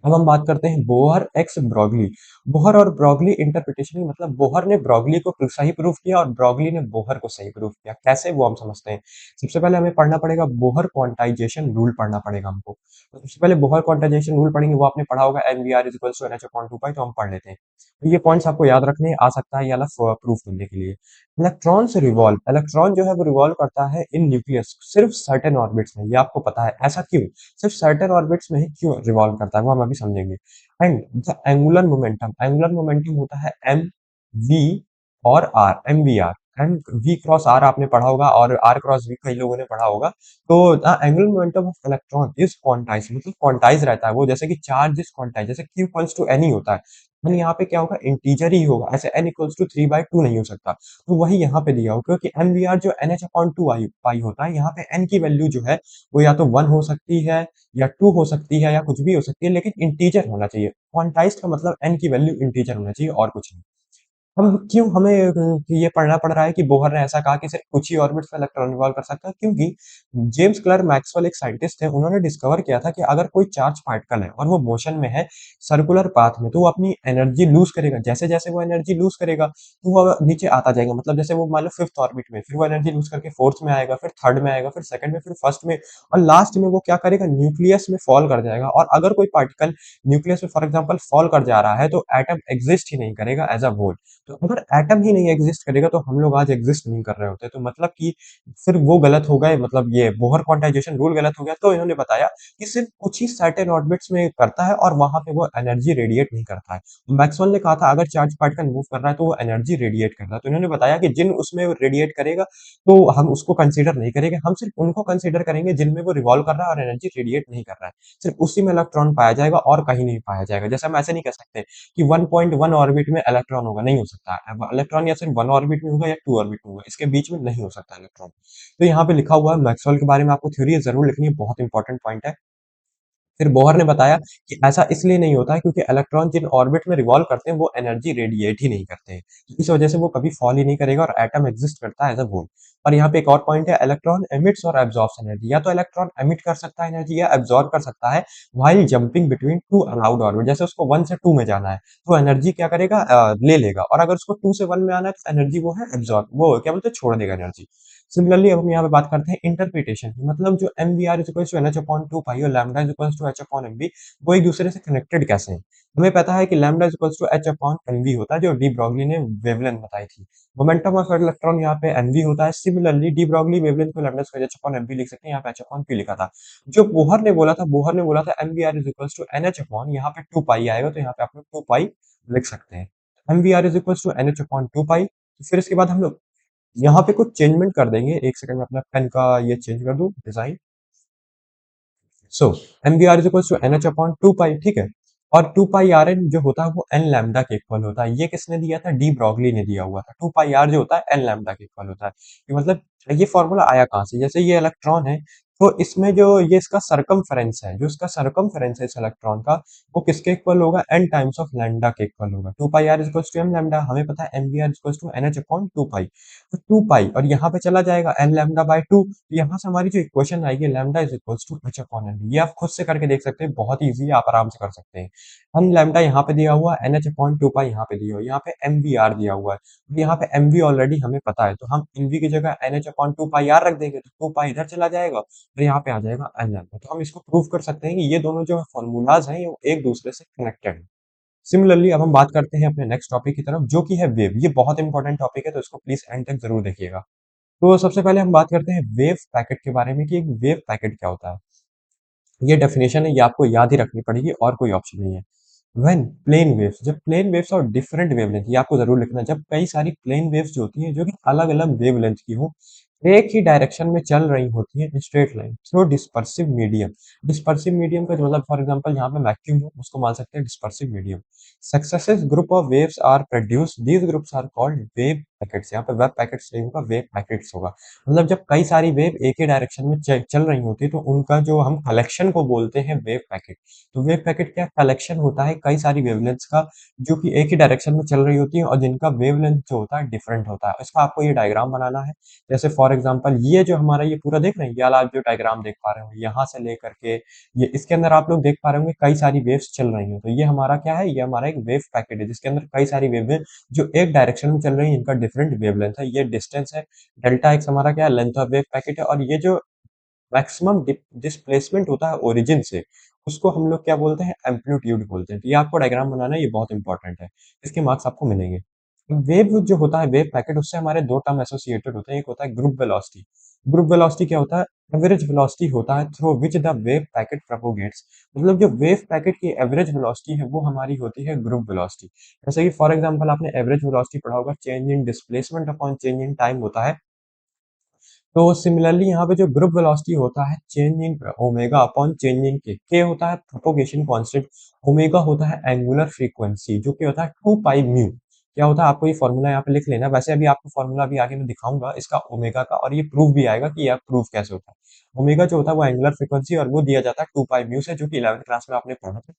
अब हम बात करते हैं बोहर एक्स ब्रॉगली। बोहर और ब्रॉगली इंटरप्रिटेशन, मतलब बोहर ने ब्रॉगली को सही प्रूफ किया और ब्रॉगली ने बोहर को सही प्रूफ किया। कैसे, वो हम समझते हैं। सबसे पहले हमें पढ़ना पड़ेगा बोहर क्वांटाइजेशन रूल, पढ़ना पड़ेगा हमको। तो सबसे पहले बोहर क्वांटाइजेशन रूल पढ़ेंगे, वो आपने पढ़ा होगा N V are is equals to N H upon two pi, तो हम पढ़ लेते हैं। तो ये पॉइंट्स आपको याद रखने आ सकता है ये वाला प्रूफ करने के लिए। इलेक्ट्रॉन से रिवॉल्व, इलेक्ट्रॉन जो है वो रिवॉल्व करता है इन न्यूक्लियस सिर्फ सर्टेन ऑर्बिट्स में, ये आपको पता है। ऐसा क्यों, सिर्फ सर्टेन ऑर्बिट्स में ही क्यों रिवॉल्व करता है वो हम अभी समझेंगे। एंड द एंगुलर मोमेंटम होता है एम वी और r, m we r. M v cross r आपने पढ़ा होगा और आर क्रॉस वी कई लोगों ने पढ़ा होगा। तो the angular momentum of electron is quantize, मतलब क्वांटाइज रहता है वो, जैसे कि चार्ज इज क्वांटाइज, जैसे q इक्वल्स टू एन ही होता है। यानी यहाँ पे क्या होगा, इंटीजर ही होगा, ऐसे n इक्वल्स टू 3/2 नहीं हो सकता। तो वही यहाँ पे दिया होगा, क्योंकि एम वी आर जो एन एच अपॉन टू आई पाई होता है, यहाँ पे n की वैल्यू जो है वो या तो 1 हो सकती है या 2 हो सकती है या कुछ भी हो सकती है, लेकिन इंटीजर होना चाहिए। क्वांटाइज्ड का मतलब n की वैल्यू इंटीजर होना चाहिए और कुछ नहीं। हम क्यों हमें ये पढ़ना पड़ रहा है कि बोहर ने ऐसा कहा कि सिर्फ कुछ ही ऑर्बिट्स में इलेक्ट्रॉन रिवॉल्व कर सकता है, क्योंकि जेम्स क्लर्क मैक्सवेल एक साइंटिस्ट थे, उन्होंने डिस्कवर किया था कि अगर कोई चार्ज पार्टिकल है और वो मोशन में है सर्कुलर पाथ में, तो वो अपनी एनर्जी लूज करेगा। जैसे जैसे वो एनर्जी लूज करेगा तो वो नीचे आता जाएगा, मतलब जैसे वो मान लो फिफ्थ ऑर्बिट में, फिर वो एनर्जी लूज करके फोर्थ में आएगा, फिर थर्ड में आएगा, फिर सेकंड में, फिर फर्स्ट में, और लास्ट में वो क्या करेगा, न्यूक्लियस में फॉल कर जाएगा। और अगर कोई पार्टिकल न्यूक्लियस में फॉर एग्जाम्पल फॉल कर जा रहा है तो एटम एग्जिस्ट ही नहीं करेगा एज अ होल। तो अगर एटम ही नहीं एग्जिस्ट करेगा तो हम लोग आज एग्जिस्ट नहीं कर रहे होते। तो मतलब कि फिर वो गलत हो गए, मतलब ये बोहर क्वांटाइजेशन रूल गलत हो गया। तो इन्होंने बताया कि सिर्फ कुछ ही सर्टेन ऑर्बिट्स में करता है और वहां पे वो एनर्जी रेडिएट नहीं करता है। मैक्सवेल ने कहा था अगर चार्ज पार्टिकल मूव कर रहा है तो वो एनर्जी रेडिएट कर रहा है। तो इन्होंने बताया कि जिन उसमें रेडिएट करेगा तो हम उसको कंसीडर नहीं करेंगे, हम सिर्फ उनको कंसीडर करेंगे जिनमें वो रिवॉल्व कर रहा है और एनर्जी रेडिएट नहीं कर रहा है। सिर्फ उसी में इलेक्ट्रॉन पाया जाएगा और कहीं नहीं पाया जाएगा। जैसे हम ऐसे नहीं कह सकते कि 1.1 ऑर्बिट में इलेक्ट्रॉन होगा, नहीं हो सकता। अब इलेक्ट्रॉन या सिर्फ 1 ऑर्बिट में होगा या 2 ऑर्बिट में होगा, इसके बीच में नहीं हो सकता इलेक्ट्रॉन। तो यहाँ पे लिखा हुआ है मैक्सवेल के बारे में, आपको थ्योरी जरूर लिखनी है, बहुत इंपॉर्टेंट पॉइंट है। फिर बोहर ने बताया कि ऐसा इसलिए नहीं होता है क्योंकि इलेक्ट्रॉन जिन ऑर्बिट में रिवॉल्व करते हैं वो एनर्जी रेडिएट ही नहीं करते हैं, तो इस वजह से वो कभी फॉल ही नहीं करेगा और एटम एग्जिस्ट करता है एज अ होल। और यहाँ पे एक और पॉइंट है, इलेक्ट्रॉन एमिट्स और एब्जॉर्ब्स एनर्जी, या तो इलेक्ट्रॉन एमिट कर सकता है एनर्जी या एब्जॉर्ब कर सकता है while jumping between two allowed orbit. जैसे उसको 1 से 2 में जाना है तो एनर्जी क्या करेगा, ले लेगा, और अगर उसको 2 से 1 में आना है तो एनर्जी वो है एब्जॉर्ब, वो क्या बोलते हैं, छोड़ देगा एनर्जी। सिमिलरली अब हम यहाँ पे बात करते हैं इंटरप्रिटेशन की, मतलब जो M we are is equal to N H upon two pi और lambda is equal to H upon M, वो एक दूसरे से कनेक्टेड कैसे हैं। हमें पता है कि lambda is equals to H upon n v होता है, जो डी ब्रॉगली ने वेवलेंथ बताई थी। मोमेंटम ऑफ इलेक्ट्रॉन यहाँ पे एनवी होता है। सिमिलरली डी ब्रॉगली वेवलेंथ को lambda square h upon m v लिख सकते हैं, यहाँ पे एच अपॉन पी लिखा था। जो बोहर ने बोला था m we are is equals to N H upon, यहाँ पे टू पाई आएगा तो यहाँ पे आप लोग टू पाई लिख सकते हैं। M we are is equals to N H upon two pi. फिर इसके बाद हम लोग यहाँ पे कुछ चेंजमेंट कर देंगे, एक सेकंड में अपना पेन का ये चेंज कर दूं design. So M we are is equals to N H upon two pi, ठीक है। और 2 पाई आर एन जो होता है वो एन लैम्डा के इक्वल होता है। ये किसने दिया था? डी ब्रॉगली ने दिया हुआ था। 2 पाई आर जो होता है एन लैम्डा के इक्वल होता है। ये मतलब ये फॉर्मूला आया कहाँ से? जैसे ये इलेक्ट्रॉन है, तो इसमें जो ये इसका सरकमफेरेंस है, जो इसका सरकमफेरेंस है इस इलेक्ट्रॉन का, वो किसके इक्वल होगा? एन टाइम्स ऑफ लैम्डा के इक्वल होगा। 2 pi R equals to M lambda, हमें पता है M B R equals to N H upon 2 pi. तो 2 पाई और यहाँ पे चला जाएगा एन लैम्डा बाय 2, तो यहाँ से हमारी जो इक्वेशन आएगी lambda is equals to H upon m. ये आप खुद से करके देख सकते हैं, बहुत ईजी है, आप आराम से कर सकते हैं। हम लैम्डा यहाँ पे दिया हुआ है, एन एच अपॉन 2 पाई यहाँ पे दिया हुआ है, यहाँ पे एम वी आर दिया हुआ है, तो यहाँ पे एम वी ऑलरेडी हमें पता है, तो हम एम वी की जगह n H upon 2 pi r रख देंगे, तो 2 पाई इधर चला जाएगा, तो यहाँ पे आ जाएगा एन लैम्डा। तो हम इसको प्रूव कर सकते हैं कि ये दोनों जो फॉर्मूलाज हैं वो एक दूसरे से कनेक्टेड है। सिमिलरली अब हम बात करते हैं अपने नेक्स्ट टॉपिक की तरफ, जो कि है वेव। ये बहुत इंपॉर्टेंट टॉपिक है, तो इसको प्लीज एंड तक जरूर देखिएगा। तो सबसे पहले हम बात करते हैं वेव पैकेट के बारे में कि एक वेव पैकेट क्या होता है। ये डेफिनेशन है, ये आपको याद ही रखनी पड़ेगी और कोई ऑप्शन नहीं है। व्हेन प्लेन वेव्स, जब प्लेन वेव्स और डिफरेंट वेवलेंथ, ये आपको जरूर लिखना है, जब कई सारी प्लेन वेव्स जो होती हैं जो कि अलग अलग वेवलेंथ की हो, एक ही डायरेक्शन में चल रही होती है straight line through dispersive medium. Dispersive medium का जो मतलब फॉर एग्जांपल यहाँ पे वैक्यूम हो, उसको मान सकते हैं dispersive medium. Successive group of waves are produced, these groups are called wave packets. यहाँ पे वेव पैकेट्स नहीं होगा, वेव पैकेट्स होगा। मतलब जब कई सारी वेव एक ही डायरेक्शन में चल रही होती है, तो उनका जो हम कलेक्शन को बोलते हैं वेव पैकेट। तो वेव पैकेट क्या कलेक्शन होता है कई सारी वेवलेंथ्स का, जो कि एक ही डायरेक्शन में चल रही होती है और जिनका वेवलेंथ जो होता है डिफरेंट होता है। इसका आपको ये डायग्राम बनाना है। जैसे फॉर एग्जांपल ये जो हमारा ये पूरा देख रहे हैं, ये वाला आप जो डायग्राम देख पा रहे हो, यहाँ से लेकर के ये इसके अंदर आप लोग देख पा रहे होंगे कई सारी वेव्स चल रही हैं। तो ये हमारा क्या है? ये हमारा एक वेव पैकेट है जिसके अंदर कई सारी वेव जो एक डायरेक्शन में चल रही है, इनका डिफरेंट वेवलेंथ है। ये डिस्टेंस है डेल्टा एक्स, हमारा क्या है? लेंथ ऑफ वेव पैकेट है। और ये जो मैक्सिमम डिस्प्लेसमेंट होता है ओरिजिन से, उसको हम लोग क्या बोलते हैं? एम्पलीट्यूड बोलते हैं। तो ये आपको डायग्राम बनाना है, ये बहुत इंपॉर्टेंट है, इसके मार्क्स आपको मिलेंगे। वेव जो होता है वेव पैकेट, उससे हमारे दो टर्म एसोसिएटेड होते हैं। एक होता है ग्रुप वेलोसिटी। ग्रुप वेलोसिटी क्या होता है? एवरेज वेलोसिटी होता है through which the wave packet propagates. मतलब जो वेव पैकेट की एवरेज वेलोसिटी है वो हमारी होती है ग्रुप वेलोसिटी। जैसे कि फॉर एग्जांपल आपने एवरेज वेलोसिटी पढ़ा होगा, change in displacement upon change in time होता है। तो सिमिलरली यहाँ पे जो ग्रुप वेलोसिटी होता है, change in omega upon change in के होता है प्रोपोगेशन कांस्टेंट, ओमेगा होता है एंगुलर फ्रीक्वेंसी, जो कि होता है 2 पाई म्यू। क्या होता है? आपको ये फॉर्मूला यहाँ पे लिख लेना। वैसे अभी आपको फॉर्मूला अभी आगे मैं दिखाऊंगा इसका ओमेगा का, और ये प्रूफ भी आएगा कि यह प्रूफ कैसे होता है। ओमेगा जो होता है वो एंगुलर फ्रीक्वेंसी, और वो दिया जाता है 2 पाई म्यू से, जो कि 11th क्लास में आपने पढ़ा था।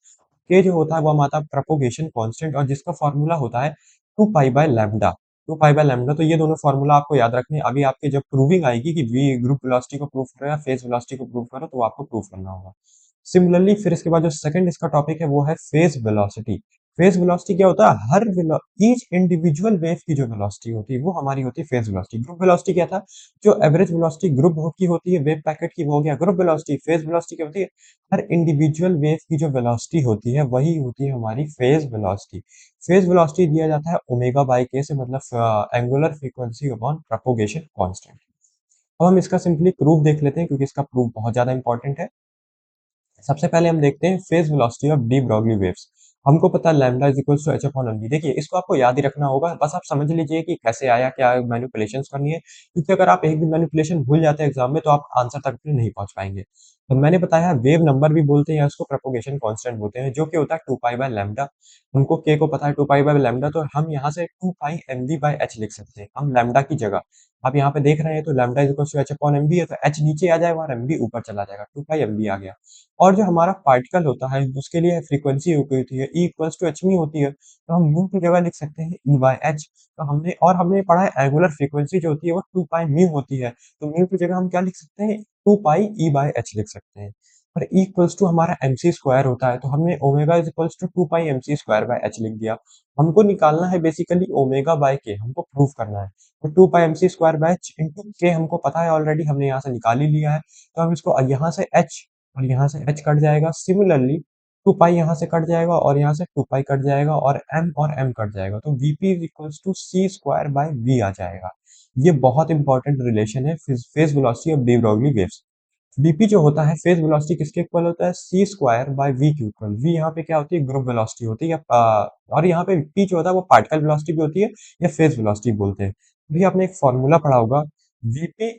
के जो होता है वो हमारा प्रोपोगेशन कांस्टेंट, और जिसका फॉर्मूला होता है 2 pi by lambda. 2 pi by lambda, तो ये दोनों फॉर्मूला आपको याद रखने हैं। अभी आपके जब प्रूविंग आएगी कि वी ग्रुप वेलोसिटी को प्रूव करो या फेज वेलोसिटी को प्रूव करो, तो वो आपको प्रूव करना होगा। सिमिलरली फिर इसके बाद जो सेकंड इसका टॉपिक है वो है फेज वेलोसिटी। फेज वेलोसिटी क्या होता है? हर ईच इंडिविजुअल वेव की जो वेलोसिटी होती है वो हमारी होती है फेज वेलोसिटी। ग्रुप वेलोसिटी क्या था? जो एवरेज वेलोसिटी ग्रुप की होती है वेव पैकेट की, वो हो गया ग्रुप वेलोसिटी। फेज वेलोसिटी क्या होती है? हर इंडिविजुअल वेव की जो वेलोसिटी होती है वही होती है हमारी फेज वेलोसिटी। फेज वेलोसिटी दिया जाता है ओमेगा बाय के से, मतलब angular frequency upon propagation constant. अब हम इसका सिंपली प्रूफ देख लेते हैं, क्योंकि इसका प्रूफ बहुत ज्यादा इंपॉर्टेंट है। सबसे पहले हम देखते हैं phase velocity of de Broglie waves. हमको पता है lambda is equal to H upon l b. देखिए इसको आपको याद ही रखना होगा, बस आप समझ लीजिए कि कैसे आया, क्या मैनिपुलेशंस करनी है, क्योंकि अगर आप एक भी मैनिपुलेशन भूल जाते हैं एग्जाम में, तो आप आंसर तक भी नहीं पहुंच पाएंगे। तो मैंने बताया वेव नंबर भी बोलते हैं या उसको प्रोपोगेशन कांस्टेंट बोलते हैं, जो कि होता है 2 पाई बाय लैम्डा। हमको के को पता है 2 पाई बाय लैम्डा, तो हम यहाँ से 2 pi M we bye h लिख सकते हैं हम लैम्डा की जगह। आप यहाँ पे देख रहे हैं तो lambda is equal to H upon m b है, तो एच नीचे आ जाएगा और एम बी ऊपर चला जाएगा, 2 पाई एम बी आ गया। और जो हमारा पार्टिकल होता है उसके लिए फ्रीक्वेंसी होती है ई इक्वल्स टू एच मी होती है, तो हम म्यू की जगह लिख सकते हैं ई बाय एच। तो हमने पढ़ा है एंगुलर फ्रीक्वेंसी जो होती है वो 2 पाई म्यू होती है, तो म्यू की जगह हम क्या लिख सकते हैं? 2 पाई ई बाय एच लिख सकते हैं। और ई इक्वल्स टू हमारा एम सी स्क्वायर होता है, तो हमने omega is equals to 2 pi M C square by h लिख दिया। हमको निकालना है बेसिकली ओमेगा बाय के, हमको प्रूव करना है। तो 2 pi M C square by H into के हमको पता है ऑलरेडी, हमने यहाँ से निकाल ही लिया है। तो हम इसको यहाँ से एच और यहाँ से h कट जाएगा। सिमिलरली 2 पाई यहाँ से कट जाएगा और यहाँ से 2 पाई कट जाएगा, और m कट जाएगा, तो Vp is equals to C square by V आ जाएगा। ये बहुत इंपॉर्टेंट रिलेशन है phase velocity of de Broglie waves. Vp जो होता है फेज वेलोसिटी किसके इक्वल होता है? सी स्क्वायर बाय वी के इक्वल। वी यहाँ पे क्या होती है? ग्रुप वेलोसिटी होती है, और यहाँ पे p जो होता है वो पार्टिकल वेलोसिटी भी होती है, या फेज वेलोसिटी बोलते हैं। भी आपने एक फॉर्मूला पढ़ा होगा, Vp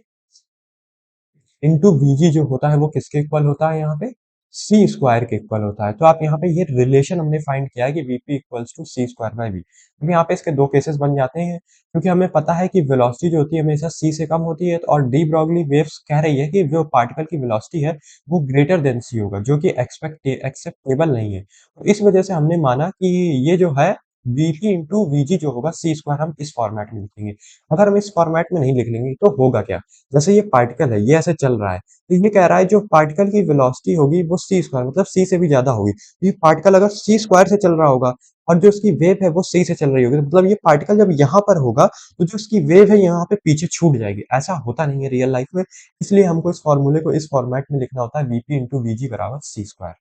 इंटू वीजी जो होता है वो किसके इक्वल होता है? यहाँ पे सी स्क्वायर के इक्वल होता है। तो आप यहाँ पे ये रिलेशन हमने फाइंड किया है कि v p equals to C square by v. अब यहाँ पे इसके दो केसेस बन जाते हैं, क्योंकि हमें पता है कि वेलोसिटी जो होती है हमेशा सी से कम होती है, और डी ब्रॉगली वेव्स कह रही है कि जो पार्टिकल की वेलोसिटी है वो ग्रेटर देन सी होगा, जो कि एक्सेप्टेबल नहीं है। तो इस वजह से हमने माना कि ये जो है वीपी इंटू वीजी जो होगा सी स्क्वायर, हम इस फॉर्मेट में लिखेंगे। अगर हम इस फॉर्मेट में नहीं लिख लेंगे तो होगा क्या, जैसे ये पार्टिकल है, ये ऐसे चल रहा है, तो ये कह रहा है जो पार्टिकल की वेलोसिटी होगी वो सी स्क्वायर मतलब सी से भी ज्यादा होगी। तो ये पार्टिकल अगर सी स्क्वायर से चल रहा होगा और जो उसकी वेव है वो सी से चल रही होगी, तो मतलब ये पार्टिकल जब यहाँ पर होगा तो जो उसकी वेव है यहाँ पे पीछे छूट जाएगी। ऐसा होता नहीं है रियल लाइफ में, इसलिए हमको इस फॉर्मूले को इस फॉर्मेट में लिखना होता है, वीपी इंटू वीजी बराबर सी स्क्वायर।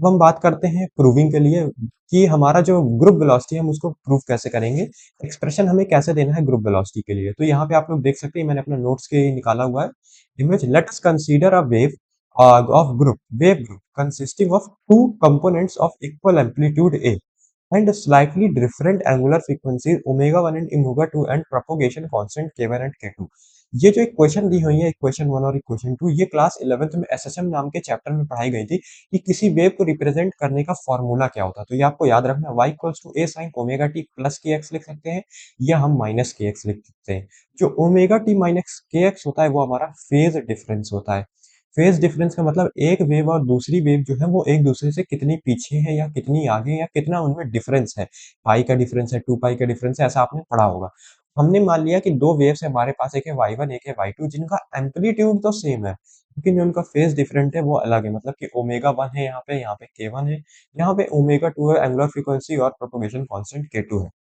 अब हम बात करते हैं प्रूविंग के लिए कि हमारा जो ग्रुप वेलोसिटी है हम उसको प्रूव कैसे करेंगे, एक्सप्रेशन हमें कैसे देना है ग्रुप वेलोसिटी के लिए। तो यहाँ पे आप लोग देख सकते हैं, मैंने अपना नोट्स के निकाला हुआ है image. Let us consider a wave of group wave group consisting of two components of equal amplitude a and slightly different angular frequencies omega 1 and omega 2 and propagation constant k1 and k2। ये जो equation दी हुई है, equation 1 और equation 2, ये class 11th में SSM नाम के chapter में पढ़ाई गई थी कि किसी वेव को रिप्रेजेंट करने का फॉर्मूला क्या होता है। तो ये आपको याद रखना, y equals to a sine omega t plus k x लिख सकते हैं, या हम माइनस के एक्स लिख सकते हैं। जो omega T minus k x होता है वो हमारा फेज डिफरेंस होता है। फेज डिफरेंस का मतलब एक वेव और दूसरी वेव जो है वो एक दूसरे से कितनी पीछे है या कितनी आगे है या कितना उनमें डिफरेंस है, पाई का डिफरेंस है, 2 पाई का डिफरेंस है, ऐसा आपने पढ़ा होगा। हमने मान लिया कि दो वेव्स है हमारे पास, एक है y1 एक है y2, जिनका एम्पलीट्यूड तो सेम है लेकिन जो उनका फेज डिफरेंट है वो अलग है। मतलब कि ओमेगा 1 है यहाँ पे k1 है, यहाँ पे ओमेगा 2 है, एंगुलर फ्रीक्वेंसी और प्रोपगेशन कांस्टेंट k2 है।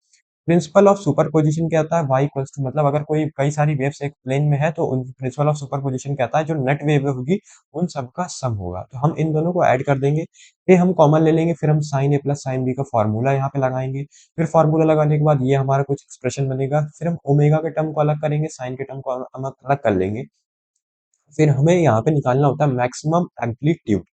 प्रिंसिपल ऑफ सुपरपोजिशन क्या होता है, y इक्वल्स टू मतलब अगर कोई कई सारी वेव्स एक प्लेन में है तो उन प्रिंसिपल ऑफ सुपरपोजिशन कहता है जो नेट वेव होगी उन सबका सम होगा। तो हम इन दोनों को ऐड कर देंगे, फिर हम कॉमन ले लेंगे, फिर हम साइन ए प्लस साइन बी का फॉर्मूला यहाँ पे लगाएंगे। फिर फॉर्मूला लगाने के बाद ये हमारा कुछ एक्सप्रेशन बनेगा, फिर हम ओमेगा के टर्म को अलग करेंगे, साइन के टर्म को हम अलग कर लेंगे। फिर हमें यहाँ पे निकालना होता है मैक्सिमम एम्पलीट्यूड।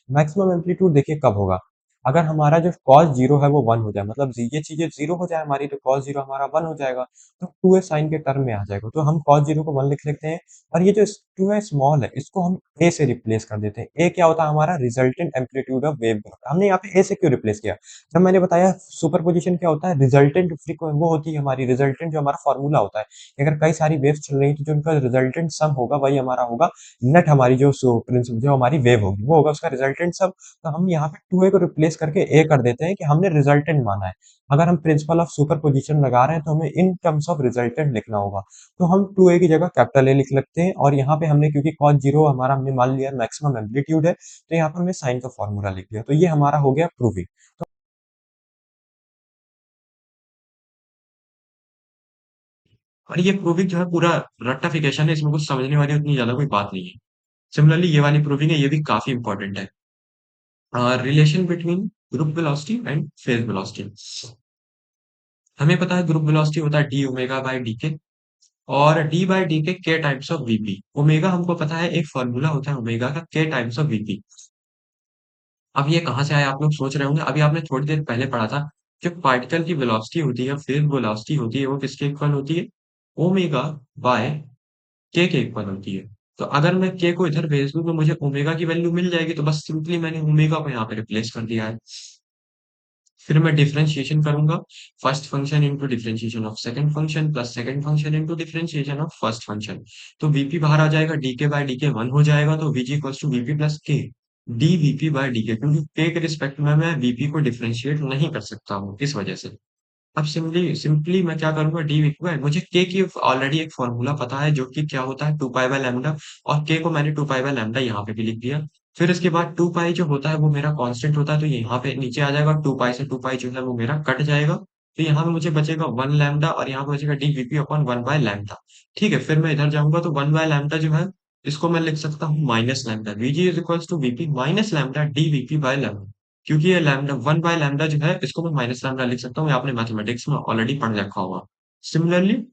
मैक्सिमम एम्पलीट्यूड देखिए कब होगा, अगर हमारा जो कॉस जीरो है वो वन हो जाए, मतलब ये चीजें जीरो हो जाए हमारी, तो कॉस जीरो हमारा वन हो जाएगा, तो टू ए साइन के टर्म में आ जाएगा, तो हम कॉस जीरो को वन लिख लेते हैं। और ये जो टू ए स्मॉल है इसको हम ए से रिप्लेस कर देते हैं। ए क्या होता है, हमारा रिजल्टेंट एम्पलीट्यूड ऑफ वेव। हमने यहाँ पे ए से क्यों रिप्लेस किया, जब मैंने बताया सुपर पोजिशन क्या होता है, रिजल्टेंट वो होती है हमारी रिजल्टेंट, जो हमारा फॉर्मूला होता है कि अगर कई सारी वेव्स चल रही है तो जो उनका रिजल्टेंट सम होगा वही हमारा होगा नेट, हमारी जो जो हमारी वेव होगी वो होगा उसका रिजल्टेंट सब। तो हम यहाँ पे टू ए को रिप्लेस करके ए कर देते हैं कि हमने रिजल्टेंट माना है। अगर हम प्रिंसिपल ऑफ सुपर पोजिशन लगा रहे हैं तो हमें इन टर्म्स ऑफ रिजल्टेंट लिखना होगा, तो हम टू ए की जगह कैपिटल ए लिख लेते हैं। और यहाँ पे हमने क्योंकि कॉस जीरो हमारा हमने मान लिया मैक्सिमम एम्पलीट्यूड है, तो यहाँ पर हमने साइन का फॉर्मूला लिख दिया, तो ये हमारा हो गया प्रूविंग। और ये प्रूविंग जो है पूरा रट्टाफिकेशन है, इसमें कुछ समझने वाली उतनी ज्यादा कोई बात नहीं है। सिमिलरली ये वाली प्रूविंग है, ये भी काफी इंपॉर्टेंट है। Relation between group velocity and phase velocity. हमें पता है ग्रुप वेलोसिटी होता है डी ओमेगा बाय डी के, और डी बाय डी के टाइम्स ऑफ वीपी। ओमेगा हमको पता है एक फॉर्मूला होता है ओमेगा का, के टाइम्स ऑफ वीपी। अब ये कहाँ से आया आप लोग सोच रहे होंगे, अभी आपने थोड़ी देर पहले पढ़ा था जो पार्टिकल की वेलोसिटी होती है, फेज वेलोसिटी होती है, वो किसके इक्वल होती है, ओमेगा बाय के इक्वल होती है। तो अगर मैं के को इधर भेज दूं तो मुझे ओमेगा की वैल्यू मिल जाएगी, तो बस सिंपली मैंने ओमेगा को यहाँ पे रिप्लेस कर दिया है। फिर मैं डिफरेंशिएशन करूंगा, first function into differentiation of second function plus second function into differentiation of first function. तो वीपी बाहर आ जाएगा, डीके बाय डीके वन हो जाएगा, तो v g equals to v p plus k d v p by d k, क्योंकि के रिस्पेक्ट में मैं वीपी को डिफरेंशिएट नहीं कर सकता हूँ इस वजह से। अब सिंपली सिंपली मैं क्या करूंगा, डी इक्वल मुझे के की ऑलरेडी एक फॉर्मूला पता है जो कि क्या होता है, टू पाई बाय लैम्डा, और के को मैंने टू पाई बाय लैम्डा यहाँ पे भी लिख दिया। फिर इसके बाद टू पाई जो होता है वो मेरा कांस्टेंट होता है, तो ये यहाँ पे नीचे आ जाएगा, टू पाई से टू पाई जो है वो मेरा कट जाएगा, तो यहाँ पे मुझे बचेगा वन लैम्डा, और यहाँ पे बचेगा D VP upon one by lambda. ठीक है, फिर मैं इधर जाऊंगा तो वन बाय लैम्डा जो है इसको मैं लिख सकता हूँ minus lambda, v g is equals to v p minus lambda d v p by lambda. क्योंकि ये लैम्डा वन बाय लैम्डा जो है इसको मैं माइनस लैम्डा लिख सकता हूँ, ये आपने मैथमेटिक्स में ऑलरेडी पढ़ रखा होगा। सिमिलरली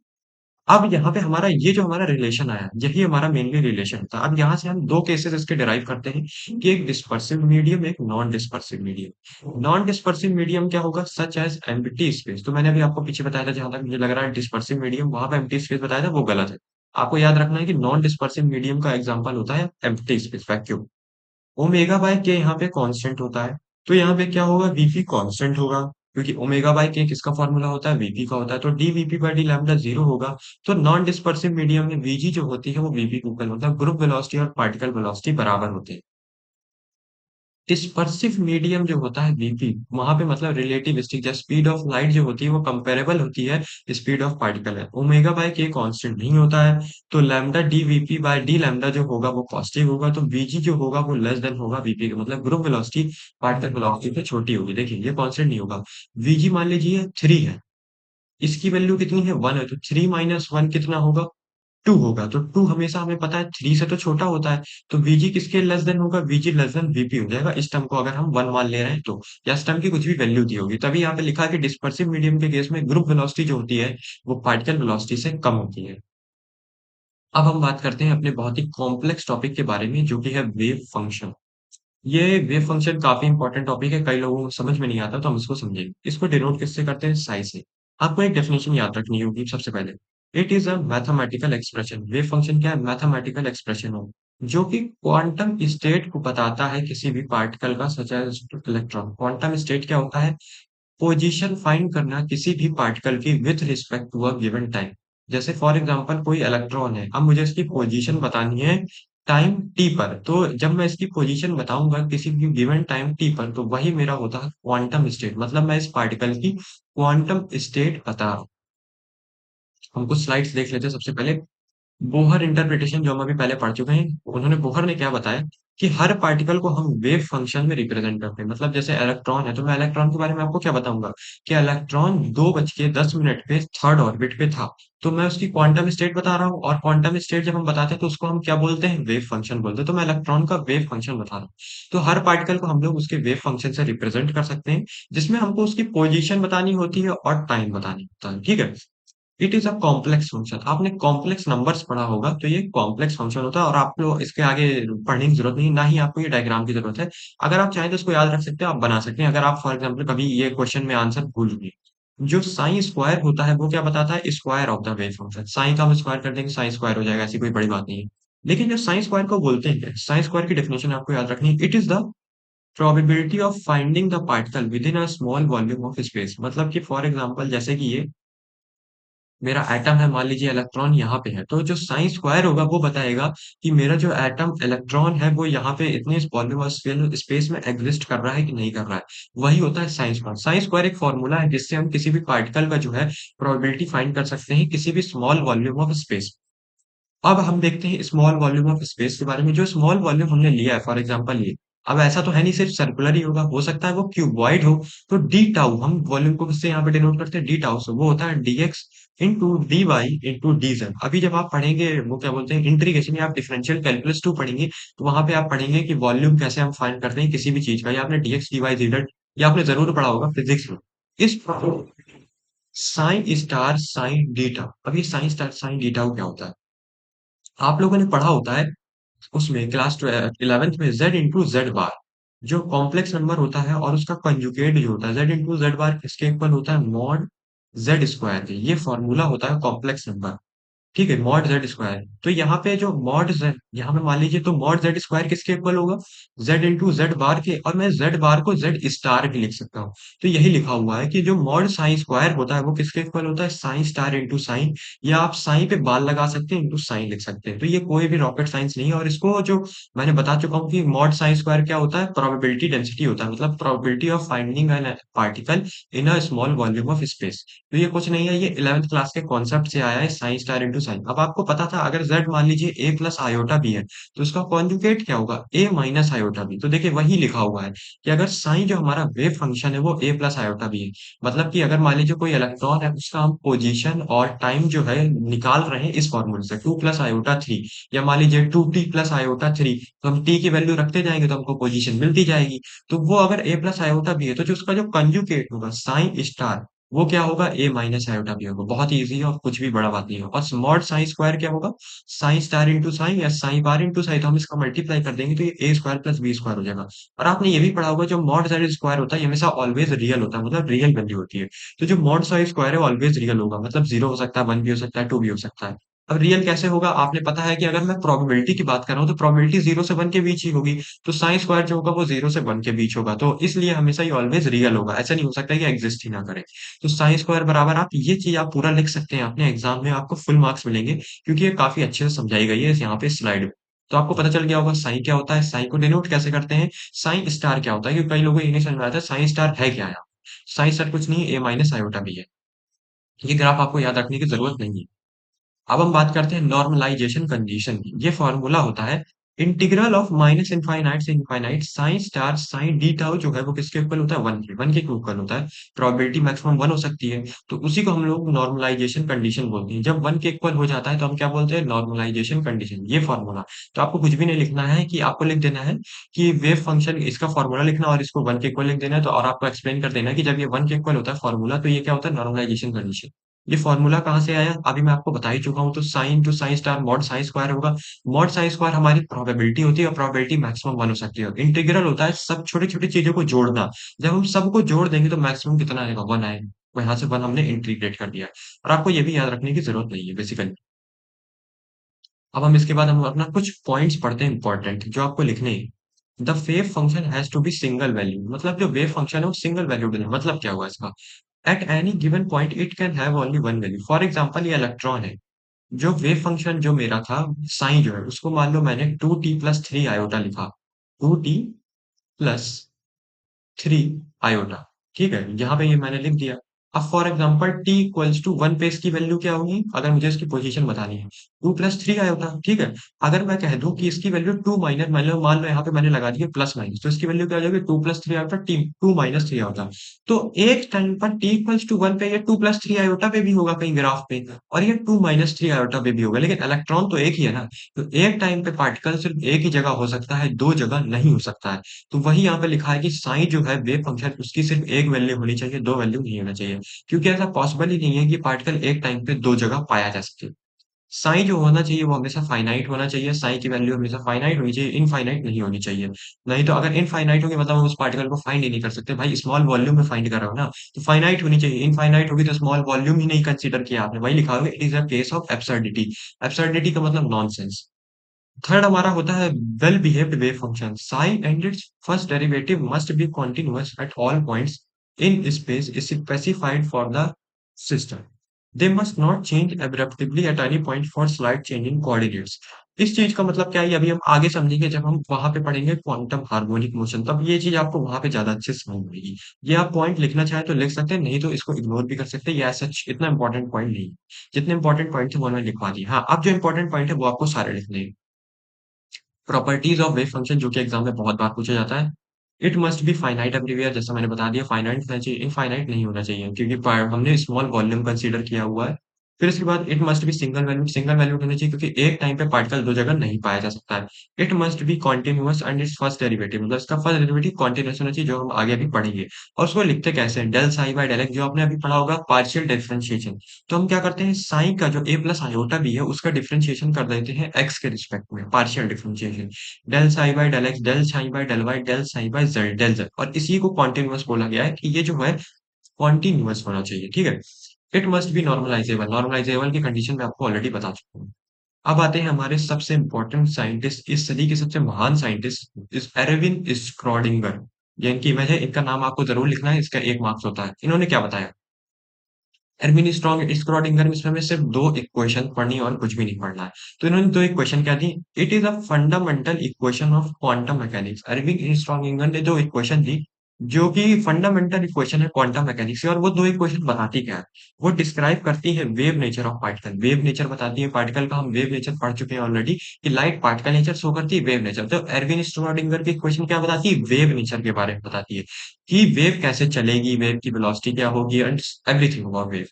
अब यहाँ पे हमारा ये जो हमारा रिलेशन आया यही हमारा मेनली रिलेशन था। अब यहाँ से हम दो केसेस इसके डिराइव करते हैं कि एक डिस्पर्सिव मीडियम, एक non dispersive medium. Non dispersive medium क्या होगा, सच एज एम्प्टी स्पेस। तो मैंने अभी आपको पीछे बताया था, जहां तक मुझे लग रहा है डिस्पर्सिव मीडियम वहां पे एम्प्टी स्पेस बताया था वो गलत है। आपको याद रखना है कि नॉन डिस्पर्सिव मीडियम का एग्जाम्पल होता है empty space, vacuum. Omega by के यहाँ पे कांस्टेंट होता है, तो यहाँ पे क्या होगा, वीपी कांस्टेंट होगा, क्योंकि ओमेगा बाय के किसका फॉर्मूला होता है, वीपी का होता है, तो d v p by d lambda zero होगा। तो नॉन डिस्पर्सिव मीडियम में वीजी जो होती है वो वीपी के इक्वल होता है, ग्रुप वेलोसिटी और पार्टिकल वेलोसिटी बराबर होते हैं। डिस्पर्सिव मीडियम जो होता है वीपी, वहां पे मतलब रिलेटिविस्टिक, जब स्पीड ऑफ लाइट जो होती है वो कंपेरेबल होती है स्पीड ऑफ पार्टिकल है, ओमेगा बाय के कांस्टेंट नहीं होता है, तो lambda d v p by d lambda जो होगा वो पॉजिटिव होगा, तो वीजी जो होगा वो लेस देन होगा वीपी का, मतलब ग्रुप वेलोसिटी पार्टिकल वेलोसिटी से छोटी होगी। देखिए ये कांस्टेंट नहीं होगा। वीजी मान लीजिए 3 है, इसकी वैल्यू कितनी है, 1 है, तो 3 माइनस 1 कितना होगा, 2 होगा, तो 2 हमेशा हमें पता है 3 से तो छोटा होता है, तो वीजी किसके लेस देन होगा, वीजी लेस देन वीपी हो जाएगा इस टर्म को अगर हम 1 मान ले रहे हैं तो, या इस टर्म की कुछ भी वैल्यू दी होगी, तभी यहाँ पे लिखा है कि डिस्पर्सिव मीडियम के केस में ग्रुप वेलोसिटी जो होती है वो पार्टिकल वेलोसिटी से कम होती है। अब हम बात करते हैं अपने बहुत ही कॉम्प्लेक्स टॉपिक के बारे में, जो कि है वेव फंक्शन। ये वेव फंक्शन काफी इंपॉर्टेंट टॉपिक है, कई लोगों को समझ में नहीं आता, तो हम इसको समझेंगे। इसको डिनोट किससे करते हैं, साई से। आपको एक डेफिनेशन याद रखनी होगी सबसे पहले। It is a mathematical expression. Wave function क्या है, मैथमेटिकल एक्सप्रेशन हो, जो कि क्वांटम स्टेट को बताता है किसी भी पार्टिकल का, such as electron. Quantum state क्या होता है, पोजीशन फाइंड करना किसी भी पार्टिकल की with respect to a given time. जैसे फॉर एग्जांपल कोई इलेक्ट्रॉन है, अब मुझे इसकी पोजीशन बतानी है टाइम टी पर, तो जब मैं इसकी पोजीशन बताऊंगा किसी भी गिवन टाइम टी पर, तो वही मेरा होता है क्वांटम स्टेट, मतलब मैं इस पार्टिकल की क्वांटम स्टेट बता रहा हूं। हम कुछ स्लाइड्स देख लेते हैं सबसे पहले। बोहर इंटरप्रिटेशन जो हम अभी पहले पढ़ चुके हैं, उन्होंने बोहर ने क्या बताया कि हर पार्टिकल को हम वेव फंक्शन में रिप्रेजेंट करते हैं। मतलब जैसे इलेक्ट्रॉन है, तो मैं इलेक्ट्रॉन के बारे में आपको क्या बताऊंगा कि इलेक्ट्रॉन 2:10 पे थर्ड ऑर्बिट पे था, तो मैं उसकी क्वांटम स्टेट बता रहा हूँ, और क्वांटम स्टेट जब हम बताते हैं तो उसको हम क्या बोलते हैं, वेव फंक्शन बोलते हैं, तो मैं इलेक्ट्रॉन का वेव फंक्शन बता रहा हूँ। तो हर पार्टिकल को हम लोग उसके वेव फंक्शन से रिप्रेजेंट कर सकते हैं, जिसमें हमको उसकी पोजीशन बतानी होती है और टाइम बतानी होता है, ठीक है। It is a complex function. आपने कॉम्प्लेक्स नंबर्स पढ़ा होगा, तो ये कॉम्प्लेक्स फंक्शन होता है, और आपको इसके आगे पढ़ने की जरूरत नहीं, ना ही आपको ये डायग्राम की जरूरत है। अगर आप चाहें तो इसको याद रख सकते हैं, आप बना सकते हैं, अगर आप फॉर एग्जाम्पल कभी ये क्वेश्चन में आंसर भूल गए। जो साइन स्क्वायर होता है वो क्या बताता है, square of the wave function. Psi का हम स्क्वायर कर देंगे, साइन स्क्वायर हो जाएगा, ऐसी कोई बड़ी बात नहीं है। लेकिन जो साइन स्क्वायर को बोलते हैं, साइन स्क्वायर की डेफिनेशन आपको याद रखनी है। It is the probability of finding the particle with in a small volume of space. मतलब कि फॉर एग्जाम्पल जैसे कि ये मेरा एटम है, मान लीजिए इलेक्ट्रॉन यहाँ पे है, तो जो साइन स्क्वायर होगा वो बताएगा कि मेरा जो एटम इलेक्ट्रॉन है वो यहाँ पे इतने वॉल्यूम और स्पेस में एग्जिस्ट कर रहा है कि नहीं कर रहा है। वही होता है साइन स्क्वायर। साइन स्क्वायर एक फॉर्मूला है जिससे हम किसी भी पार्टिकल का जो है प्रोबेबिलिटी फाइंड कर सकते हैं किसी भी स्मॉल वॉल्यूम ऑफ स्पेस। अब हम देखते हैं स्मॉल वॉल्यूम ऑफ स्पेस के बारे में। जो स्मॉल वॉल्यूम हमने लिया है, फॉर एग्जांपल ये, अब ऐसा तो है नहीं सिर्फ सर्कुलर ही होगा, हो सकता है वो क्यूबॉइड हो, तो डी टाउ, हम वॉल्यूम को किससे यहाँ पे डिनोट करते हैं, डी टाउ से, वो होता है d x into d y into d z. अभी जब आप पढ़ेंगे वो क्या बोलते हैं इंटीग्रेशन, या आप डिफरेंशियल कैलकुलस 2 पढ़ेंगे, तो वहां पे आप पढ़ेंगे कि वॉल्यूम कैसे हम फाइंड करते हैं किसी भी चीज का, या आपने डीएक्स डी वाई जेड, या आपने जरूर पढ़ा होगा फिजिक्स में। इस साइन स्टार साइन डीटा, अब ये साइन स्टार साइन डीटा क्या होता है, आप लोगों ने पढ़ा होता है उसमें क्लास 11th में z इंटू जेड बार, जो कॉम्प्लेक्स नंबर होता है और उसका कंजुगेट जो होता है z इंटू जेड बार, किसके इक्वल होता है, मॉड जेड स्क्वायर के। ये फॉर्मूला होता है कॉम्प्लेक्स नंबर, ठीक है, मॉड जेड स्क्वायर। तो यहाँ पे जो मॉड जेड, यहाँ पे मान लीजिए, तो मॉड जेड स्क्वायर किसके इक्वल होगा, जेड इंटू जेड बार के, और मैं जेड बार को जेड स्टार भी लिख सकता हूँ। तो यही लिखा हुआ है कि जो मॉड साइन स्क्वायर होता है वो किसके इक्वल होता है, साइन स्टार इंटू साइन, या आप साइन पे बाल लगा सकते हैं, इंटू साइन लिख सकते हैं। तो ये कोई भी रॉकेट साइंस नहीं है, और इसको जो मैंने बता चुका हूँ कि मॉड साइन स्क्वायर क्या होता है, प्रोबेबिलिटी डेंसिटी होता है, मतलब probability of finding N particle in a small volume of space. तो ये कुछ नहीं है, ये 11th क्लास के कॉन्सेप्ट से आया है, साइन स्टार इंटू साइन। अब आपको पता था अगर z मान लीजिए a प्लस आयोटा भी है, तो उसका कॉन्जुगेट क्या होगा, a माइनस आयोटा भी। तो देखिए वही लिखा हुआ है कि अगर साइन जो हमारा वेव फंक्शन है वो a प्लस आयोटा भी है, मतलब कि अगर मान लीजिए कोई इलेक्ट्रॉन है, उसका हम पोजीशन और टाइम जो है निकाल रहे हैं इस फॉर्मूले से, 2 प्लस आयोटा 3, या मान लीजिए 2t प्लस आयोटा 3, तो हम t की वैल्यू रखते जाएंगे तो हमको पोजीशन मिलती जाएगी। तो वो अगर a प्लस आयोटा भी है, तो जो उसका जो कंजुगेट होगा साइन स्टार, वो क्या होगा, ए माइनस आयोटा भी होगा। बहुत ही इजी है और कुछ भी बड़ा बात नहीं है। और स्मॉड साइन स्क्वायर क्या होगा, साइन स्टार इंटू साइन, या साइन बार इंटू साइन, तो हम इसका मल्टीप्लाई कर देंगे तो ये A square plus B square हो जाएगा। और आपने ये भी पढ़ा होगा जो मॉड साइन स्क्वायर होता है ये हमेशा ऑलवेज रियल होता है, मतलब रियल वैल्यू होती है। तो जो मॉड साइन स्क्वायर है ऑलवेज रियल होगा, मतलब जीरो हो सकता है, वन भी हो सकता है, टू भी हो सकता है। अब रियल कैसे होगा? आपने पता है कि अगर मैं प्रोबेबिलिटी की बात कर रहा हूँ, तो प्रोबेबिलिटी 0 से 1 के बीच ही होगी। तो साइन स्क्वायर जो होगा वो 0 से 1 के बीच होगा। तो इसलिए हमेशा ये ऑलवेज़ रियल होगा। ऐसा नहीं हो सकता कि एक्सिस्ट ही ना करे। तो साइन स्क्वायर बराबर आप ये चीज़ आप पूरा लिख सकते हैं अपने एग्ज़ाम में, आपको फुल मार्क्स मिलेंगे क्योंकि ये काफ़ी अच्छे से समझाई गई है यहाँ पे स्लाइड में। तो आपको पता चल गया होगा साइन क्या होता है, साइन को डिनोट कैसे करते हैं, साइन स्टार क्या होता है, क्योंकि कई लोगों को ये नहीं समझ में आता है साइन स्टार है क्या यहाँ? साइन स्टार कुछ नहीं है, ए माइनस आयोटा भी है। ये ग्राफ आपको याद रखने की ज़रूरत नहीं है। अब हम बात करते हैं नॉर्मलाइजेशन कंडीशन की। ये फॉर्मूला होता है इंटीग्रल ऑफ माइनस इनफाइनाइट से infinite psi star psi d tau जो है वो किसके इक्वल होता है, 1 के। 1 के इक्वल होता है। प्रोबेबिलिटी मैक्सिमम 1 हो सकती है, तो उसी को हम लोग नॉर्मलाइजेशन कंडीशन बोलते हैं। जब 1 के इक्वल हो जाता है तो हम क्या बोलते हैं, नॉर्मलाइजेशन कंडीशन। ये फॉर्मूला तो आपको कुछ भी नहीं लिखना है, कि आपको लिख देना है कि वेव फंक्शन इसका फॉर्मूला लिखना और इसको 1 के इक्वल लिख देना है, तो और आपको एक्सप्लेन कर देना है कि जब ये 1 के इक्वल होता है फॉर्मूला, तो ये क्या होता है, नॉर्मलाइजेशन कंडीशन। ये फॉर्मूला कहाँ से आया? अभी मैं आपको बता ही चुका हूँ। तो sign to sign star mod sine square होगा। मॉड साइन स्क्वायर हमारी प्रोबेबिलिटी होती है और प्रोबेबिलिटी मैक्सिमम 1 हो सकती है। इंटीग्रल होता है सब छोटी-छोटी चीज़ों को जोड़ना। जब हम सबको जोड़ देंगे तो मैक्सिमम कितना आएगा? 1 आएगा। तो यहाँ से 1 हमने इंटीग्रेट कर दिया। और आपको ये भी याद रखने की ज़रूरत नहीं है बेसिकली। अब हम इसके बाद हम अपना कुछ पॉइंट्स पढ़ते हैं इंपॉर्टेंट, जो आपको लिखने हैं। The wave function has to be single value, मतलब जो वेव फंक्शन है वो सिंगल वैल्यूड है। मतलब क्या हुआ इसका? At any given point it can have only one value. For example ये इलेक्ट्रॉन है, जो वेव फंक्शन जो मेरा था साइन जो है उसको मान लो मैंने 2t प्लस 3 आयोटा लिखा। 2t प्लस 3 आयोटा, ठीक है? यहाँ पे ये मैंने लिख दिया। अब for example t equals to 1 पे इसकी वैल्यू क्या होगी? अगर मुझे इसकी पोजीशन बतानी है, 2 प्लस 3 आयोटा, ठीक है? अगर मैं कह दूं कि इसकी वैल्यू 2 माइनस, मान लो यहाँ पे मैंने लगा दी है प्लस माइनस, तो इसकी वैल्यू क्या हो जाएगी? 2 plus 3 iota, T 2 minus 3 iota. तो एक टाइम पर t इक्वल्स टू 1 पे ये 2 प्लस 3 आयोटा पे भी होगा कहीं ग्राफ पे, और ये 2 माइनस 3 आयोटा पे भी होगा। लेकिन इलेक्ट्रॉन तो एक ही है ना, तो एक टाइम पे पार्टिकल सिर्फ एक ही जगह हो सकता है, दो जगह नहीं हो सकता है। तो वही यहाँ पे लिखा है कि साइन जो है वेव फंक्शन उसकी सिर्फ एक वैल्यू होनी चाहिए, दो वैल्यू नहीं होना चाहिए। क्योंकि ऐसा पॉसिबल ही नहीं है कि पार्टिकल एक टाइम पे दो जगह पाया जा सके। साइन जो होना चाहिए वो हमेशा फाइनाइट होना चाहिए, साइन की वैल्यू हमेशा फाइनाइट होनी चाहिए, इनफाइनाइट नहीं होनी चाहिए। नहीं तो अगर इनफाइनाइट होगी मतलब हम उस पार्टिकल को फाइंड ही नहीं कर सकते। भाई स्मॉल वॉल्यूम में फाइंड कर रहे हो ना, तो फाइनाइट होनी चाहिए। इनफाइनाइट होगी तो स्मॉल वॉल्यूम ही नहीं कंसीडर किया आपने, वही लिखा होगा it is a case of absurdity. Absurdity का मतलब नॉनसेंस। थर्ड हमारा होता है well behaved wave function. Psi and its first derivative must be continuous at all points in space specified for the system. They must not change abruptly at any point for slight change in coordinates. इस चीज का मतलब क्या है, ये अभी हम आगे समझेंगे जब हम वहां पे पढ़ेंगे क्वांटम हार्मोनिक मोशन, तब ये चीज आपको वहां पे ज्यादा अच्छे से समझ में आएगी। ये आप पॉइंट लिखना चाहे तो लिख सकते हैं, नहीं तो इसको इग्नोर भी कर सकते हैं। ये सच इतना इंपॉर्टेंट पॉइंट नहीं है। जितने इंपॉर्टेंट पॉइंट थे वो मैंने लिखवा दिए। हाँ, अब जो इंपॉर्टेंट पॉइंट है वो आपको सारे लिखने हैं। प्रॉपर्टीज ऑफ वेव फंक्शन जो कि एग्जाम में बहुत बार पूछा जाता है। It must be finite everywhere, जैसा मैंने बता दिया फाइनाइट होना चाहिए, इनफाइनाइट नहीं होना चाहिए, क्योंकि हमने स्मॉल वॉल्यूम कंसीडर किया हुआ है। फिर इसके बाद it must be single valued, single valued होना चाहिए क्योंकि एक टाइम पे पार्टिकल दो जगह नहीं पाया जा सकता है। It must be continuous and its first derivative, मतलब इसका फर्स्ट डेरिवेटिव कॉन्टिन्यूअस होना चाहिए, जो हम आगे भी पढ़ेंगे। और उसको लिखते कैसे हैं, del psi by del x, जो आपने अभी पढ़ा होगा पार्शियल डिफरेंशिएशन। तो हम क्या करते हैं, साइन का जो ए प्लस आयोटा भी है उसका डिफरेंशिएशन कर देते हैं एक्स के रिस्पेक्ट में, partial differentiation. Del psi by del x, del psi by del y, del psi by z, del z, और इसी को कॉन्टिन्यूअस बोला गया है कि ये जो है कॉन्टिन्यूअस होना चाहिए, ठीक है। इट मस्ट बी नॉर्मलाइजेबल, नॉर्मलाइजेबल की कंडीशन मैं आपको ऑलरेडी बता चुका हूँ। अब आते हैं हमारे सबसे इंपॉर्टेंट साइंटिस्ट, इस सदी के सबसे महान साइंटिस्ट इस एरविन स्क्रॉडिंगर। ये इनकी इमेज है, इनका नाम आपको जरूर लिखना है, इसका 1 मार्क्स होता है। इन्होंने क्या बताया, एरविन स्ट्रॉन्ग स्क्रॉडिंगर में इसमें हमें सिर्फ दो इक्वेशन पढ़नी है और कुछ भी नहीं पढ़ना है। तो इन्होंने दो इक्वेशन क्या दी, it is a fundamental equation of quantum mechanics. Erwin Schrodinger ने दो इक्वेशन दी जो कि फंडामेंटल इक्वेशन है क्वांटम मैकेनिक्स की, और वो दो इक्वेशन बताती क्या है, वो डिस्क्राइब करती है wave nature of particle. Wave nature बताती है पार्टिकल का, हम वेव नेचर पढ़ चुके हैं ऑलरेडी कि लाइट पार्टिकल नेचर शो करती है, वेव नेचर। तो एरविन स्ट्रॉडिंगर की इक्वेशन क्या बताती है, वेव नेचर के बारे में बताती है कि वेव कैसे चलेगी, वेव की वेलोसिटी क्या होगी, and everything about wave.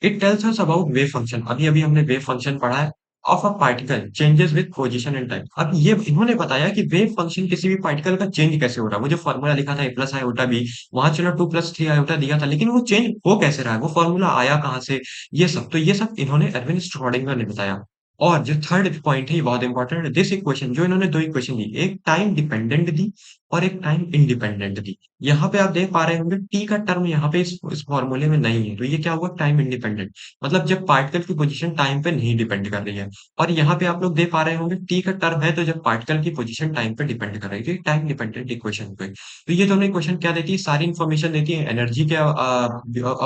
It tells us about wave function. अभी-अभी हमने वेव फंक्शन पढ़ा है of a particle changes with position and time. अब ये इन्होंने बताया कि वेव फंक्शन किसी भी पार्टिकल का चेंज कैसे हो रहा है। वो जो फॉर्मूला लिखा था ए प्लस आयोटा बी, वहां चलो 2 प्लस 3 आयोटा दिया था, लेकिन वो चेंज हो कैसे रहा है, वो फॉर्मूला आया कहाँ से, ये सब। तो ये सब इन्होंने एरविन श्रोडिंगर ने बताया। और जो थर्ड पॉइंट है ये बहुत इंपॉर्टेंट है, दिस इक्वेशन, जो इन्होंने दो इक्वेशन दी, एक टाइम डिपेंडेंट दी और एक टाइम इंडिपेंडेंट थी। यहाँ पे आप देख पा रहे होंगे टी का टर्म यहाँ पे इस फॉर्मूले में नहीं है, तो ये क्या हुआ टाइम इंडिपेंडेंट, मतलब जब पार्टिकल की पोजीशन टाइम पे नहीं डिपेंड कर रही है। और यहाँ पे आप लोग देख पा रहे होंगे टी का टर्म है, तो जब पार्टिकल की पोजीशन टाइम पे डिपेंड कर रही है, टाइम डिपेंडेंट इक्वेशन पे। तो ये दोनों इक्वेशन क्या देती है, सारी इंफॉर्मेशन देती है एनर्जी के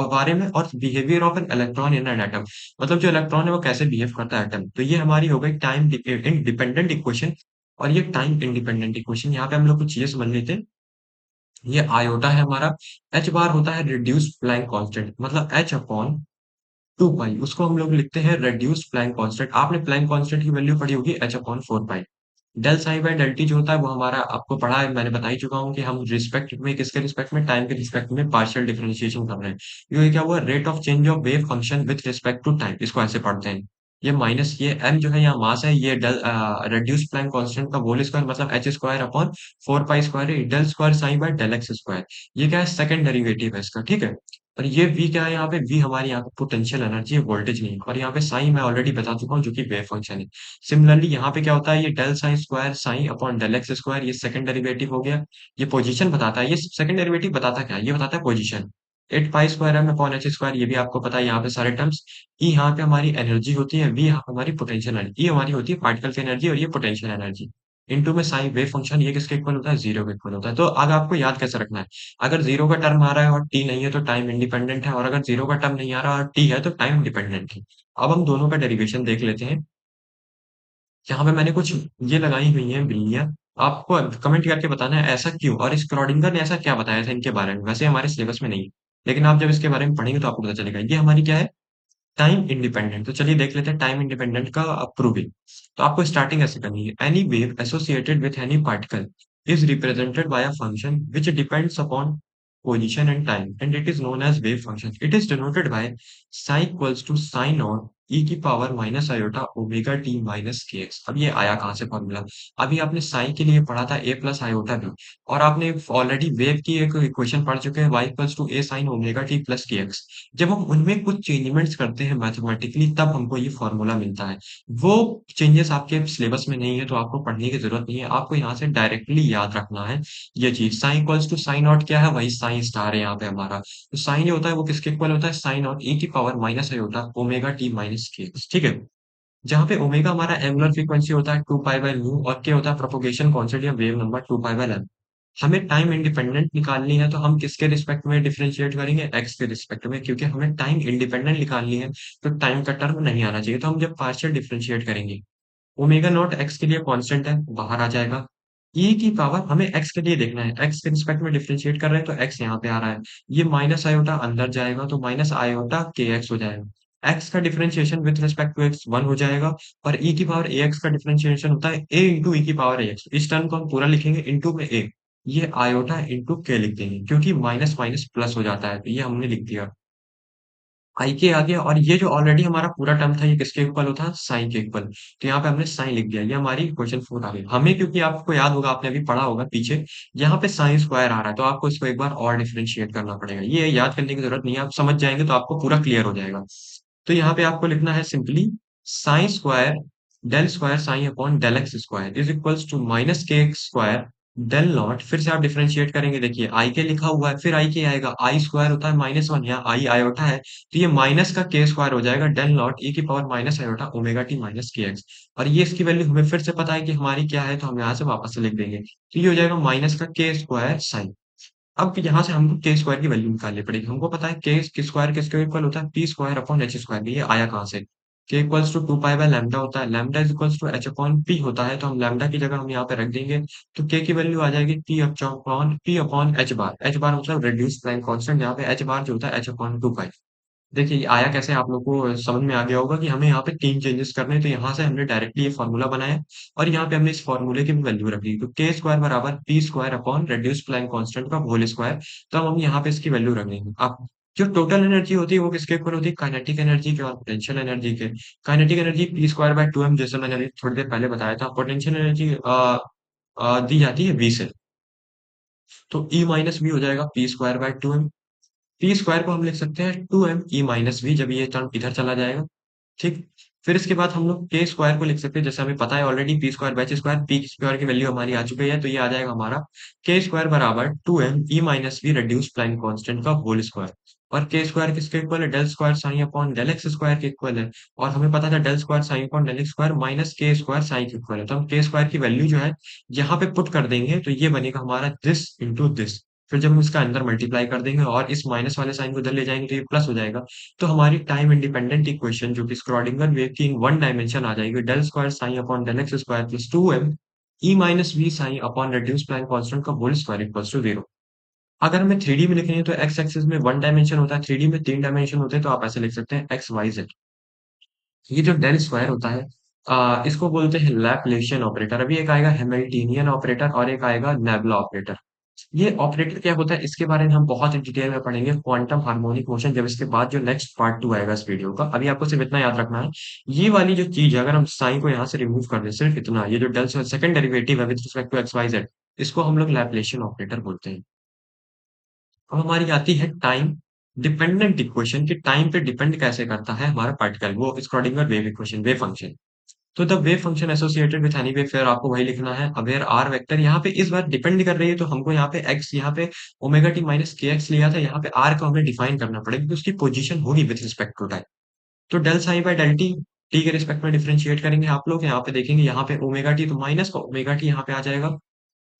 बारे में और behaviour of an electron in an atom, मतलब जो इलेक्ट्रॉन है वो कैसे बिहेव करता है एटम। तो ये हमारी हो गई टाइम इंडिपेंडेंट इक्वेशन। और ये टाइम इंडिपेंडेंट इक्वेशन, यहाँ पे हम लोग कुछ चीजें समझ लेते हैं। ये आयोटा है हमारा, एच बार होता है रिड्यूस प्लैंक कांस्टेंट, मतलब एच अपॉन 2 पाई, उसको हम लोग लिखते हैं रिड्यूस प्लैंक कांस्टेंट। आपने प्लैंक कांस्टेंट की वैल्यू पढ़ी होगी h upon 4 pi. Del psi by del t जो होता है वो हमारा आपको पढ़ा है, मैंने बता ही चुका हूँ कि हम रिस्पेक्ट में किसके रिस्पेक्ट में, टाइम के रिस्पेक्ट में पार्शियल डिफरेंशिएशन कर रहे हैं। ये क्या हुआ, rate of change of wave function with respect to time, इसको ऐसे पढ़ते हैं। ये माइनस ये एम जो है यहाँ मास है, ये डेल रेड्यूस प्लैंक कांस्टेंट का होल स्क्वायर मतलब H square upon 4 pi square है, del square psi by del x square. ये क्या है, सेकंड डेरिवेटिव है इसका, ठीक है। और ये v क्या है, यहाँ पे v हमारी यहाँ पे पोटेंशियल एनर्जी है, वोल्टेज नहीं। और यहाँ पे साइन मैं ऑलरेडी बता चुका हूँ जो कि वेव फंक्शन है। सिमिलरली यहाँ पे क्या होता है, ये del psi square psi upon del x square, ये सेकंड डेरिवेटिव हो गया। ये पोजीशन बताता है, ये सेकंड डेरिवेटिव बताता क्या है, ये बताता है position. 8 pi square m upon h square, ये भी आपको पता है यहाँ पे सारे टर्म्स। ई यहाँ पे हमारी एनर्जी होती है, वी हमारी पोटेंशियल एनर्जी, ई हमारी होती है पार्टिकल की एनर्जी और ये पोटेंशियल एनर्जी। इनटू में साइन वेव फंक्शन, ये किसके इक्वल होता है, जीरो के इक्वल होता है। तो अब आपको याद कैसे रखना है, अगर जीरो का टर्म आ रहा है और टी नहीं है तो टाइम इंडिपेंडेंट है, और अगर जीरो का टर्म नहीं आ रहा और टी है तो टाइम डिपेंडेंट है। अब हम दोनों का डेरिवेशन देख लेते हैं। यहाँ पे मैंने कुछ ये लगाई हुई हैं बिल्लियाँ, आपको कमेंट करके बताना है ऐसा क्यों, और स्क्रॉडिंगर ने ऐसा क्या बताया था इनके बारे में। वैसे हमारे सिलेबस में नहीं है, लेकिन आप जब इसके बारे में पढ़ेंगे तो आपको पता चलेगा। ये हमारी क्या है, टाइम इंडिपेंडेंट। तो चलिए देख लेते हैं टाइम इंडिपेंडेंट का प्रूविंग। तो आपको स्टार्टिंग ऐसे करनी है, any wave associated with any particle is represented by a function which depends upon position and time and it is known as wave function. It is denoted by psi equals to psi naught e की power minus iota omega T minus k x. अब ये आया कहाँ से formula, अभी आपने साई के लिए पढ़ा था ए प्लस आयोटा बी, और आपने ऑलरेडी वेव की एक इक्वेशन पढ़ चुके हैं y equals to a sine omega t plus k x. जब हम उनमें कुछ चेंजमेंट्स करते हैं मैथमेटिकली तब हमको ये फॉर्मूला मिलता है। वो चेंजेस आपके सिलेबस में नहीं है तो आपको पढ़ने की जरूरत नहीं है, आपको यहाँ से डायरेक्टली याद रखना है ये चीज। Psi equals to psi naught क्या है, वही साइन स्टार है यहाँ पे हमारा। तो साइन जो होता है वो किसके इक्वल होता है, साइन नॉट ई की power minus iota omega T minus के, ठीक है। जहाँ पे ओमेगा हमारा एंगुलर फ्रीक्वेंसी होता है 2 पाई बाय न्यू, और क्या होता है प्रोपोगेशन कांस्टेंट या wave number 2 pi by lambda. हमें टाइम इंडिपेंडेंट निकालनी है तो हम किसके रिस्पेक्ट में डिफरेंशिएट करेंगे, एक्स के रिस्पेक्ट में, क्योंकि हमें टाइम इंडिपेंडेंट निकालनी है तो टाइम का टर्म नहीं आना चाहिए। तो हम जब पार्शियल डिफरेंशिएट करेंगे, ओमेगा नॉट एक्स के लिए कांस्टेंट है, बाहर आ जाएगा। ई की पावर हमें एक्स के लिए देखना है, एक्स के रिस्पेक्ट में डिफरेंशिएट कर रहे हैं तो एक्स यहाँ पे आ रहा है। ये माइनस आयोटा अंदर जाएगा तो माइनस आयोटा के एक्स हो जाएगा। एक्स का differentiation with respect to x 1 हो जाएगा। और ई की पावर ए एक्स का डिफरेंशिएशन होता है ए इंटू ई की पावर ए एक्स, इस टर्म को हम पूरा लिखेंगे इंटू में ए, ये आयोटा इंटू के लिख देंगे क्योंकि माइनस माइनस प्लस हो जाता है, तो ये हमने लिख दिया। आई के आ गया, और ये जो ऑलरेडी हमारा पूरा टर्म था ये किसके इक्वल होता है, साइन के इक्वल। तो यहाँ पे हमने साइन लिख दिया, ये हमारी क्वेश्चन 4 आ गई हमें, क्योंकि आपको याद होगा आपने अभी पढ़ा होगा पीछे, यहाँ पे साइन स्क्वायर आ रहा है तो आपको इसको एक बार और डिफरेंशिएट करना पड़ेगा। ये याद करने की जरूरत नहीं है, आप समझ जाएंगे तो आपको पूरा क्लियर हो जाएगा। तो यहाँ पे आपको लिखना है simply psi square del square psi upon del x square is equals to minus k x square del naught, फिर से आप डिफरेंशिएट करेंगे, देखिए आई के लिखा हुआ है फिर आई के आएगा, आई स्क्वायर होता है -1, यहाँ आई आयोटा है तो ये माइनस का के स्क्वायर हो जाएगा डेल नॉट ई की power minus iota omega T minus k x. और ये इसकी वैल्यू हमें फिर से पता है कि हमारी क्या है, तो हम यहाँ से वापस से लिख देंगे, तो ये हो जाएगा माइनस का के स्क्वायर साइन। अब यहाँ से हमको के स्क्वायर की वैल्यू निकालनी पड़ेगी, हमको पता है के स्क्वायर किसके इक्वल होता है, p square upon h square. ये आया कहाँ से, k equals to 2 pi by lambda होता है, lambda is equals to H upon p होता है, तो हम लैम्डा की जगह हम यहाँ पे रख देंगे। तो के की वैल्यू आ जाएगी पी अपॉन एच बार, एच बार मतलब रिड्यूस टाइम कांस्टेंट, यहाँ पे एच बार जो होता है एच अपॉन 2 पाई। देखिए ये आया कैसे, आप लोग को समझ में आ गया होगा कि हमें यहाँ पे 3 चेंजेस करने हैं, तो यहाँ से हमने डायरेक्टली ये फॉर्मूला बनाया और यहाँ पे हमने इस फॉर्मूले की भी वैल्यू रख दी। तो के स्क्वायर बराबर p square upon reduce Planck constant का होल स्क्वायर, तो अब हम यहाँ पे इसकी वैल्यू रख देंगे। अब जो टोटल एनर्जी होती है वो किसके इक्वल होती है, काइनेटिक एनर्जी के और पोटेंशियल एनर्जी के। Kinetic energy P square by 2m, जैसे मैंने अभी थोड़ी देर पहले बताया था। पोटेंशियल एनर्जी दी जाती है v से, तो ई माइनस वी हो जाएगा P square by 2m। P square को हम लिख सकते हैं 2m ई माइनस वी, जब ये टर्म इधर चला जाएगा, ठीक। फिर इसके बाद हम लोग के स्क्वायर को लिख सकते हैं, जैसे हमें पता है already P square by square, P square की वैल्यू हमारी आ चुकी है, तो ये आ जाएगा हमारा के स्क्वायर बराबर 2m E minus B reduce Planck constant का होल स्क्वायर। और के स्क्वायर किसके इक्वल है? Del square psi upon del x square के इक्वल है। और हमें पता था del square psi upon del x square minus K square psi के इक्वल है, तो हम के स्क्वायर की वैल्यू जो है यहाँ पे पुट कर देंगे, तो ये बनेगा हमारा दिस इंटू दिस। फिर जब हम इसका अंदर मल्टीप्लाई कर देंगे और इस माइनस वाले साइन को इधर ले जाएंगे तो ये प्लस हो जाएगा। तो हमारी टाइम इंडिपेंडेंट इक्वेशन जो कि स्क्रोडिंगर वेव की इन वन डायमेंशन आ जाएगी, del square psi upon del x square plus 2m E minus B psi upon reduce Planck constant का होल स्क्वायर इक्वल्स टू 0। अगर हमें 3D में लिखनी है तो एक्स एक्सिस में वन डायमेंशन होता है, 3D में 3 डायमेंशन होते हैं, तो आप ऐसे लिख सकते हैं एक्स वाई जेड। ये जो डेल स्क्वायर होता है इसको बोलते हैं लैप्लेशियन ऑपरेटर। अभी एक आएगा हैमिल्टनियन ऑपरेटर और एक आएगा नेबुला ऑपरेटर। ये ऑपरेटर क्या होता है इसके बारे में हम बहुत डिटेल में पढ़ेंगे क्वांटम हार्मोनिक मोशन, जब इसके बाद जो नेक्स्ट पार्ट 2 आएगा इस वीडियो का। अभी आपको सिर्फ इतना याद रखना है, ये वाली जो चीज है अगर हम साइन को यहाँ से रिमूव कर दें, सिर्फ इतना, ये जो डेल सेकंड डेरिवेटिव है with respect to x y z, इसको हम लोग लैप्लेशियन ऑपरेटर बोलते हैं। अब हमारी आती है टाइम डिपेंडेंट इक्वेशन, कि टाइम पे डिपेंड कैसे करता है हमारा पार्टिकल, वो Schrodinger wave equation, wave function. तो the wave function associated with any wave, फिर आपको वही लिखना है। अब वेयर आर वेक्टर यहाँ पे इस बार डिपेंड कर रही है, तो हमको यहाँ पे एक्स, यहाँ पे omega T minus k x लिया था, यहाँ पे आर को हमें डिफाइन करना पड़ेगा क्योंकि उसकी पोजीशन होगी विथ रिस्पेक्ट टू टाइम। तो del psi by del T, T के रिस्पेक्ट में डिफरेंशिएट करेंगे आप लोग, यहाँ पे देखेंगे यहाँ पे ओमेगा टी, तो माइनस का ओमेगा टी यहाँ पे आ जाएगा।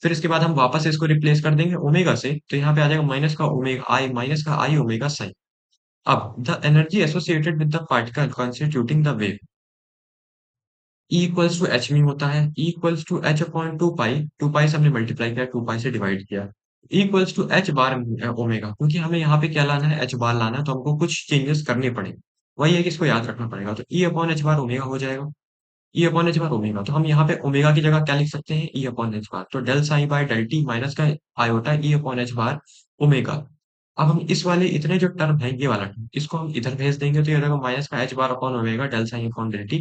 फिर इसके बाद हम वापस से इसको रिप्लेस कर देंगे ओमेगा से, तो यहाँ पे आ जाएगा माइनस का ओमेगा आई, माइनस का आई ओमेगा साइन। अब the energy associated with the particle constituting the wave, E equals to H में होता है, E equals to H upon two pi से हमने मल्टीप्लाई किया, टू पाई से डिवाइड किया। E equals to h bar omega, क्योंकि हमें यहाँ पे क्या लाना है, एच बार लाना है, तो हमको कुछ चेंजेस करने पड़ेंगे। वही है कि इसको याद रखना पड़ेगा, तो E upon h bar omega हो जाएगा। E upon h bar omega, तो हम यहाँ पे ओमेगा की जगह क्या लिख सकते हैं, E अपॉन एच बार, तो del psi by del t minus का iota E upon h bar omega. अब हम इस वाले इतने जो टर्म है, ये वाला टर्म, इसको हम इधर भेज देंगे, तो ये रहेगा माइनस का H bar upon omega del psi upon del t.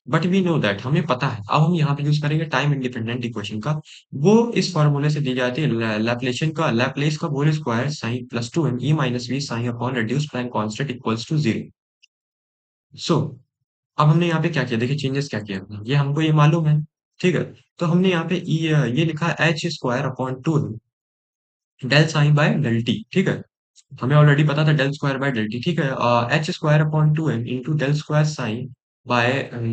But we know that, हमें पता है, अब हम यहाँ पे यूज करेंगे टाइम इंडिपेंडेंट इक्वेशन का। वो इस फॉर्मूले से दी जाती है, लैप्लेशियन का, लैप्लेस का whole square psi plus 2m E minus v psi upon reduce Planck constant equals to 0। So अब हमने यहाँ पे क्या किया, देखिए चेंजेस क्या किया हमने, ये हमको ये मालूम है, ठीक है। तो हमने यहाँ पे ये लिखा h square upon two del psi by del t, ठीक है। हमें ऑलरेडी पता था del square by del t, ठीक है। H square upon two m into del square psi by,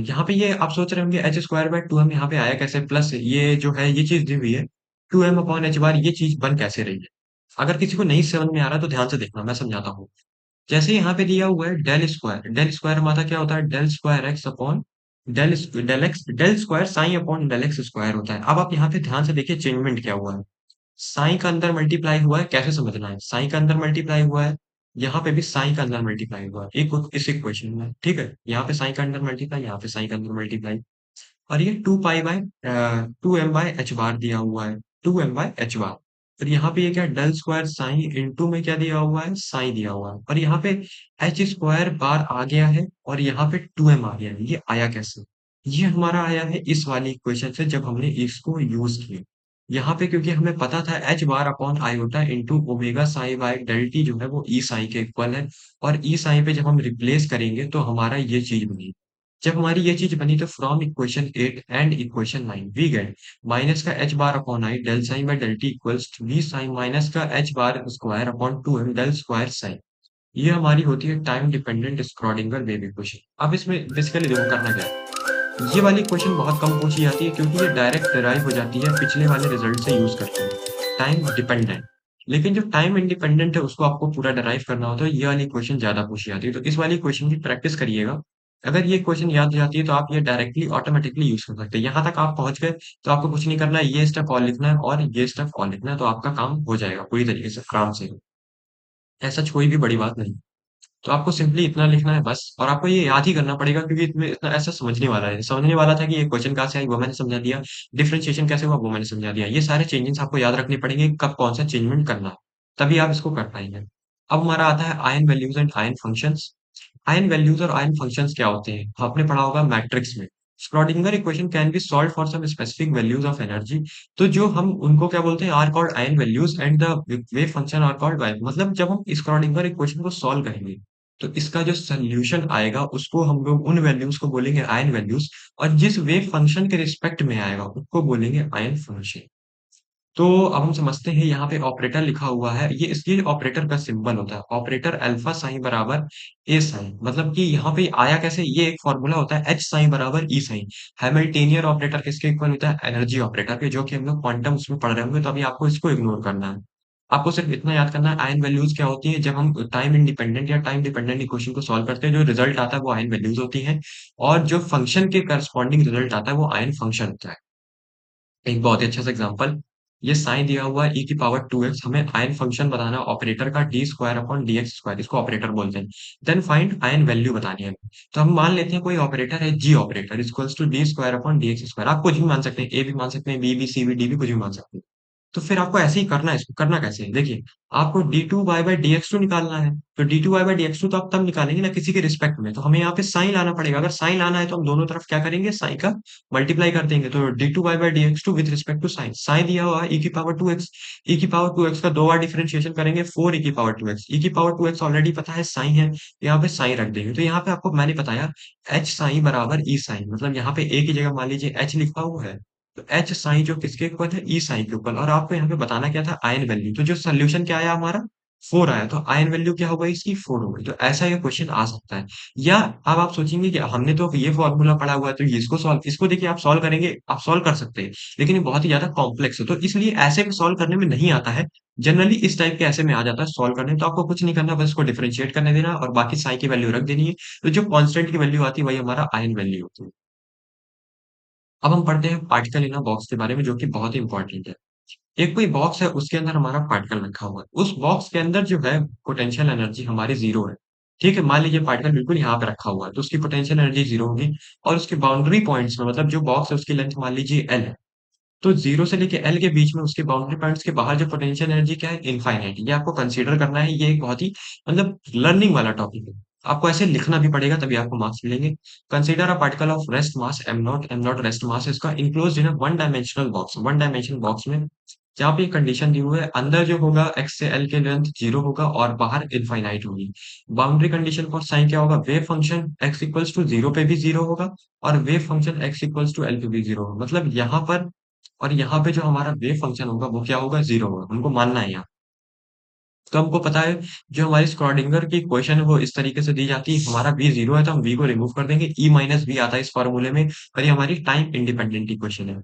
यहाँ पे ये आप सोच रहे होंगे h square by two m यहाँ पे आया कैसे, प्लस ये जो है ये चीज दी हुई है, टू एम अपॉन एच बार, ये चीज बन कैसे रही है। अगर किसी को नहीं समझ में आ रहा तो ध्यान से देखना, मैं समझाता हूँ। जैसे यहाँ पे दिया हुआ है डेल स्क्वायर हमारा क्या होता है, del square x upon del del x, del square psi upon del x square होता है। अब आप यहाँ पे ध्यान से देखिए चेंजमेंट क्या हुआ है, साई का अंदर मल्टीप्लाई हुआ है, कैसे समझना है, साई का अंदर मल्टीप्लाई हुआ है, यहाँ पे भी साई का अंदर मल्टीप्लाई हुआ है, एक इस इक्वेशन में, ठीक है। यहाँ पे साई का अंदर मल्टीप्लाई, यहाँ पे साई का अंदर मल्टीप्लाई, और ये two pi by two M by H bar दिया हुआ है, two M by H bar. फिर यहाँ पे ये क्या, डेल स्क्वायर साइन इनटू में क्या दिया हुआ है, साइन दिया हुआ है, और यहाँ पे एच स्क्वायर बार आ गया है और यहाँ पे टू एम आ गया है। ये आया कैसे, ये हमारा आया है इस वाली इक्वेशन से, जब हमने इसको यूज किया यहाँ पे, क्योंकि हमें पता था h bar upon iota into omega psi by del t जो है वो ई साई के इक्वल है। और ई साई पे जब हम रिप्लेस करेंगे तो हमारा ये चीज बनी। जब हमारी ये चीज बनी तो from equation 8 and equation 9 we get minus का H bar upon I del psi by del T equals to V psi minus का H bar square upon two M del square psi. ये हमारी होती है time dependent Schrodinger wave equation. अब इसमें basically देखो करना क्या है, ये वाली क्वेश्चन बहुत कम पूछी जाती है क्योंकि ये डायरेक्ट डिराइव हो जाती है पिछले वाले रिजल्ट से यूज करके, टाइम डिपेंडेंट। लेकिन जो टाइम इंडिपेंडेंट है उसको आपको पूरा डिराइव करना होता है, ये वाली क्वेश्चन ज्यादा पूछी जाती है, तो इस वाली क्वेश्चन की प्रैक्टिस करिएगा। अगर ये क्वेश्चन याद हो जाती है तो आप ये डायरेक्टली ऑटोमेटिकली यूज कर सकते हैं। यहाँ तक आप पहुंच गए तो आपको कुछ नहीं करना है, ये स्टेप और लिखना है और ये स्टेप और लिखना है, तो आपका काम हो जाएगा पूरी तरीके से आराम से। ऐसा कोई भी बड़ी बात नहीं। तो आपको सिंपली इतना लिखना है बस, और आपको ये याद ही करना पड़ेगा क्योंकि इसमें इतना ऐसा समझने वाला है, समझने वाला था कि ये क्वेश्चन कहाँ से आई वो मैंने समझा दिया, डिफरेंशिएशन कैसे हुआ वो मैंने समझा दिया, ये सारे चेंजेस आपको याद रखने पड़ेंगे, कब कौन सा चेंजमेंट करना है, तभी आप इसको कर पाएंगे। अब हमारा आता है eigen values and eigen functions. Eigen values और आयन फंक्शंस क्या होते हैं, आपने पढ़ा होगा मैट्रिक्स में। Schrodinger equation can be solved for some specific values of energy. तो जो हम उनको क्या बोलते हैं, are called eigen values and the wave function are called vibe, मतलब जब हम श्रोडिंगर इक्वेशन को सॉल्व करेंगे तो इसका जो सॉल्यूशन आएगा उसको हम लोग उन वैल्यूज को बोलेंगे आयन वैल्यूज, और जिस वेव फंक्शन के रिस्पेक्ट में आएगा उसको बोलेंगे आयन फंक्शन। तो अब हम समझते हैं यहाँ पे ऑपरेटर लिखा हुआ है, ये इसलिए ऑपरेटर का सिंबल होता है ऑपरेटर अल्फा साइन बराबर ए साइन, मतलब कि यहाँ पे आया कैसे, ये एक फॉर्मूला होता है एच साइन बराबर ई साइन। हैमिल्टेनियन ऑपरेटर किसके इक्वल होता है, एनर्जी ऑपरेटर के, जो कि हम लोग क्वांटम उसमें पढ़ रहे होंगे, तो अभी आपको इसको इग्नोर करना है। आपको सिर्फ इतना याद करना है आयन वैल्यूज क्या होती है, जब हम टाइम इंडिपेंडेंट या टाइम डिपेंडेंट इक्वेशन को सॉल्व करते हैं जो रिजल्ट आता है वो आयन वैल्यूज होती है, और जो फंक्शन के करस्पॉन्डिंग रिजल्ट आता है वो आयन फंक्शन होता है। एक बहुत ही अच्छा सा एग्जांपल, ये साइन दिया हुआ है e की पावर 2x, हमें आयन फंक्शन बताना है ऑपरेटर का D square upon D X square, इसको ऑपरेटर बोलते हैं। देन फाइंड आयन वैल्यू बतानी है। तो हम मान लेते हैं कोई ऑपरेटर है G operator equals to D square upon D X square, आप कुछ भी मान सकते हैं, ए भी मान सकते हैं, बी भी, सी भी, डी भी, कुछ भी मान सकते हैं। तो फिर आपको ऐसे ही करना है, इसको करना कैसे है देखिए, आपको d2y/dx2 निकालना है। तो d2y/dx2 तो आप तब निकालेंगे ना किसी के रिस्पेक्ट में, तो हमें यहाँ पे साइन लाना पड़ेगा। अगर साइन लाना है तो हम दोनों तरफ क्या करेंगे, साइन का मल्टीप्लाई कर देंगे। तो d2y/dx2 with respect to psi, psi दिया हुआ है e की पावर 2x, e की पावर 2x का दो बार डिफरेंशिएशन करेंगे 4 e की पावर 2x, e की पावर 2x ऑलरेडी पता है साइन है, यहाँ पे साइन रख देंगे। तो यहाँ पे आपको मैंने बताया h साइन बराबर e साइन, मतलब यहाँ पे a की जगह मान लीजिए h लिखा हुआ है, तो एच साइन जो किसके इक्वल है, ई साइन के इक्वल, और आपको यहाँ पे बताना क्या था, आयन वैल्यू। तो जो सोल्यूशन क्या आया हमारा, 4 आया, तो आयन वैल्यू क्या हो गई इसकी, 4 हो गई। तो ऐसा ये क्वेश्चन आ सकता है। या अब आप सोचेंगे कि हमने तो ये फॉर्मूला पढ़ा हुआ है तो ये इसको सॉल्व, इसको देखिए आप सॉल्व करेंगे, आप सॉल्व कर सकते हैं, लेकिन ये बहुत ही ज्यादा कॉम्प्लेक्स है, तो इसलिए ऐसे में सॉल्व करने में नहीं आता है। जनरली इस टाइप के ऐसे में आ जाता है सॉल्व करने में, तो आपको कुछ नहीं करना, बस इसको डिफरेंशिएट करने देना और बाकी साई की वैल्यू रख देनी है। तो जो कांस्टेंट की वैल्यू आती है वही हमारा आयन वैल्यू होती है। अब हम पढ़ते हैं पार्टिकल इन अ बॉक्स के बारे में, जो कि बहुत ही इंपॉर्टेंट है। एक कोई बॉक्स है, उसके अंदर हमारा पार्टिकल रखा हुआ है, उस बॉक्स के अंदर जो है पोटेंशियल एनर्जी हमारी जीरो है। ठीक है, मान लीजिए पार्टिकल बिल्कुल यहाँ पे रखा हुआ है, तो उसकी पोटेंशियल एनर्जी जीरो होगी, और उसके बाउंड्री पॉइंट्स में, मतलब जो बॉक्स है उसकी लेंथ मान लीजिए एल है, तो जीरो से लेके एल के बीच में उसके बाउंड्री पॉइंट्स के बाहर जो पोटेंशियल एनर्जी क्या है, इनफाइनाइट। ये आपको कंसीडर करना है, ये एक बहुत ही मतलब लर्निंग वाला टॉपिक है। आपको ऐसे लिखना भी पड़ेगा तभी आपको मार्क्स मिलेंगे। Consider a particle of rest mass M naught rest mass इसका enclosed in a one dimensional box, one dimensional box में जहाँ पे कंडीशन दी हुई है, अंदर जो होगा एक्स से एल के लेंथ जीरो होगा और बाहर इनफाइनाइट होगी। बाउंड्री कंडीशन फॉर साइन क्या होगा, wave function x equals to zero पे भी जीरो होगा, और wave function x equals to L पे भी जीरो होगा, मतलब यहाँ पर और यहाँ पे जो हमारा वेव फंक्शन होगा वो क्या होगा, जीरो होगा, हमको मानना है यहाँ। तो हमको पता है जो हमारी स्क्रॉडिंगर की इक्वेशन है वो इस तरीके से दी जाती है, हमारा v जीरो है तो हम v को रिमूव कर देंगे, e माइनस v आता है इस फॉर्मूले में, और ये हमारी टाइम इंडिपेंडेंट इक्वेशन है।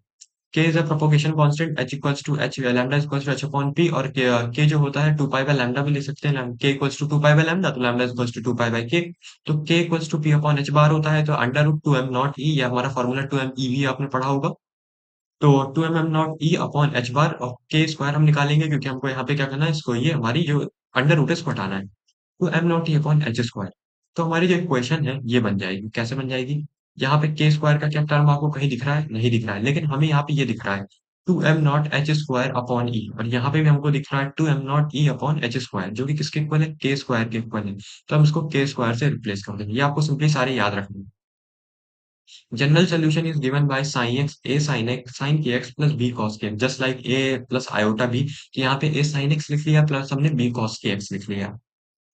k is a propagation constant, h equals to h lambda equals to h upon p, और k जो होता है 2 पाई बाय लैम्डा भी ले सकते हैं, k equals to 2 pi by lambda, तो lambda equals to 2 pi by k। तो k इक्वल्स टू p अपॉन h बार होता है, तो under root 2 m naught e, या हमारा फॉर्मूला 2 m e v आपने पढ़ा होगा। तो 2m m naught e upon h बार, और k स्क्वायर हम निकालेंगे क्योंकि हमको यहाँ पे क्या करना है, इसको ये हमारी जो अंडर रूट है इसको हटाना है। तो m naught e upon h square, तो हमारी जो इक्वेशन है ये बन जाएगी, कैसे बन जाएगी, यहाँ पे k स्क्वायर का क्या टर्म आपको कहीं दिख रहा है, नहीं दिख रहा है, लेकिन हमें यहाँ पे ये दिख रहा है 2m not h square upon e, और यहाँ पे भी हमको दिख रहा है 2m not e upon h square, जो कि किसके इक्वल है, k स्क्वायर के इक्वल है। तो हम इसको k स्क्वायर से रिप्लेस कर देंगे, ये आपको सिंपली सारे याद रखने हैं। General solution is given by sin x, a sin x, sin kx plus b cos kx, just like a plus iota b, तो यहाँ पे a sin x लिख लिया प्लस हमने b cos kx लिख लिया।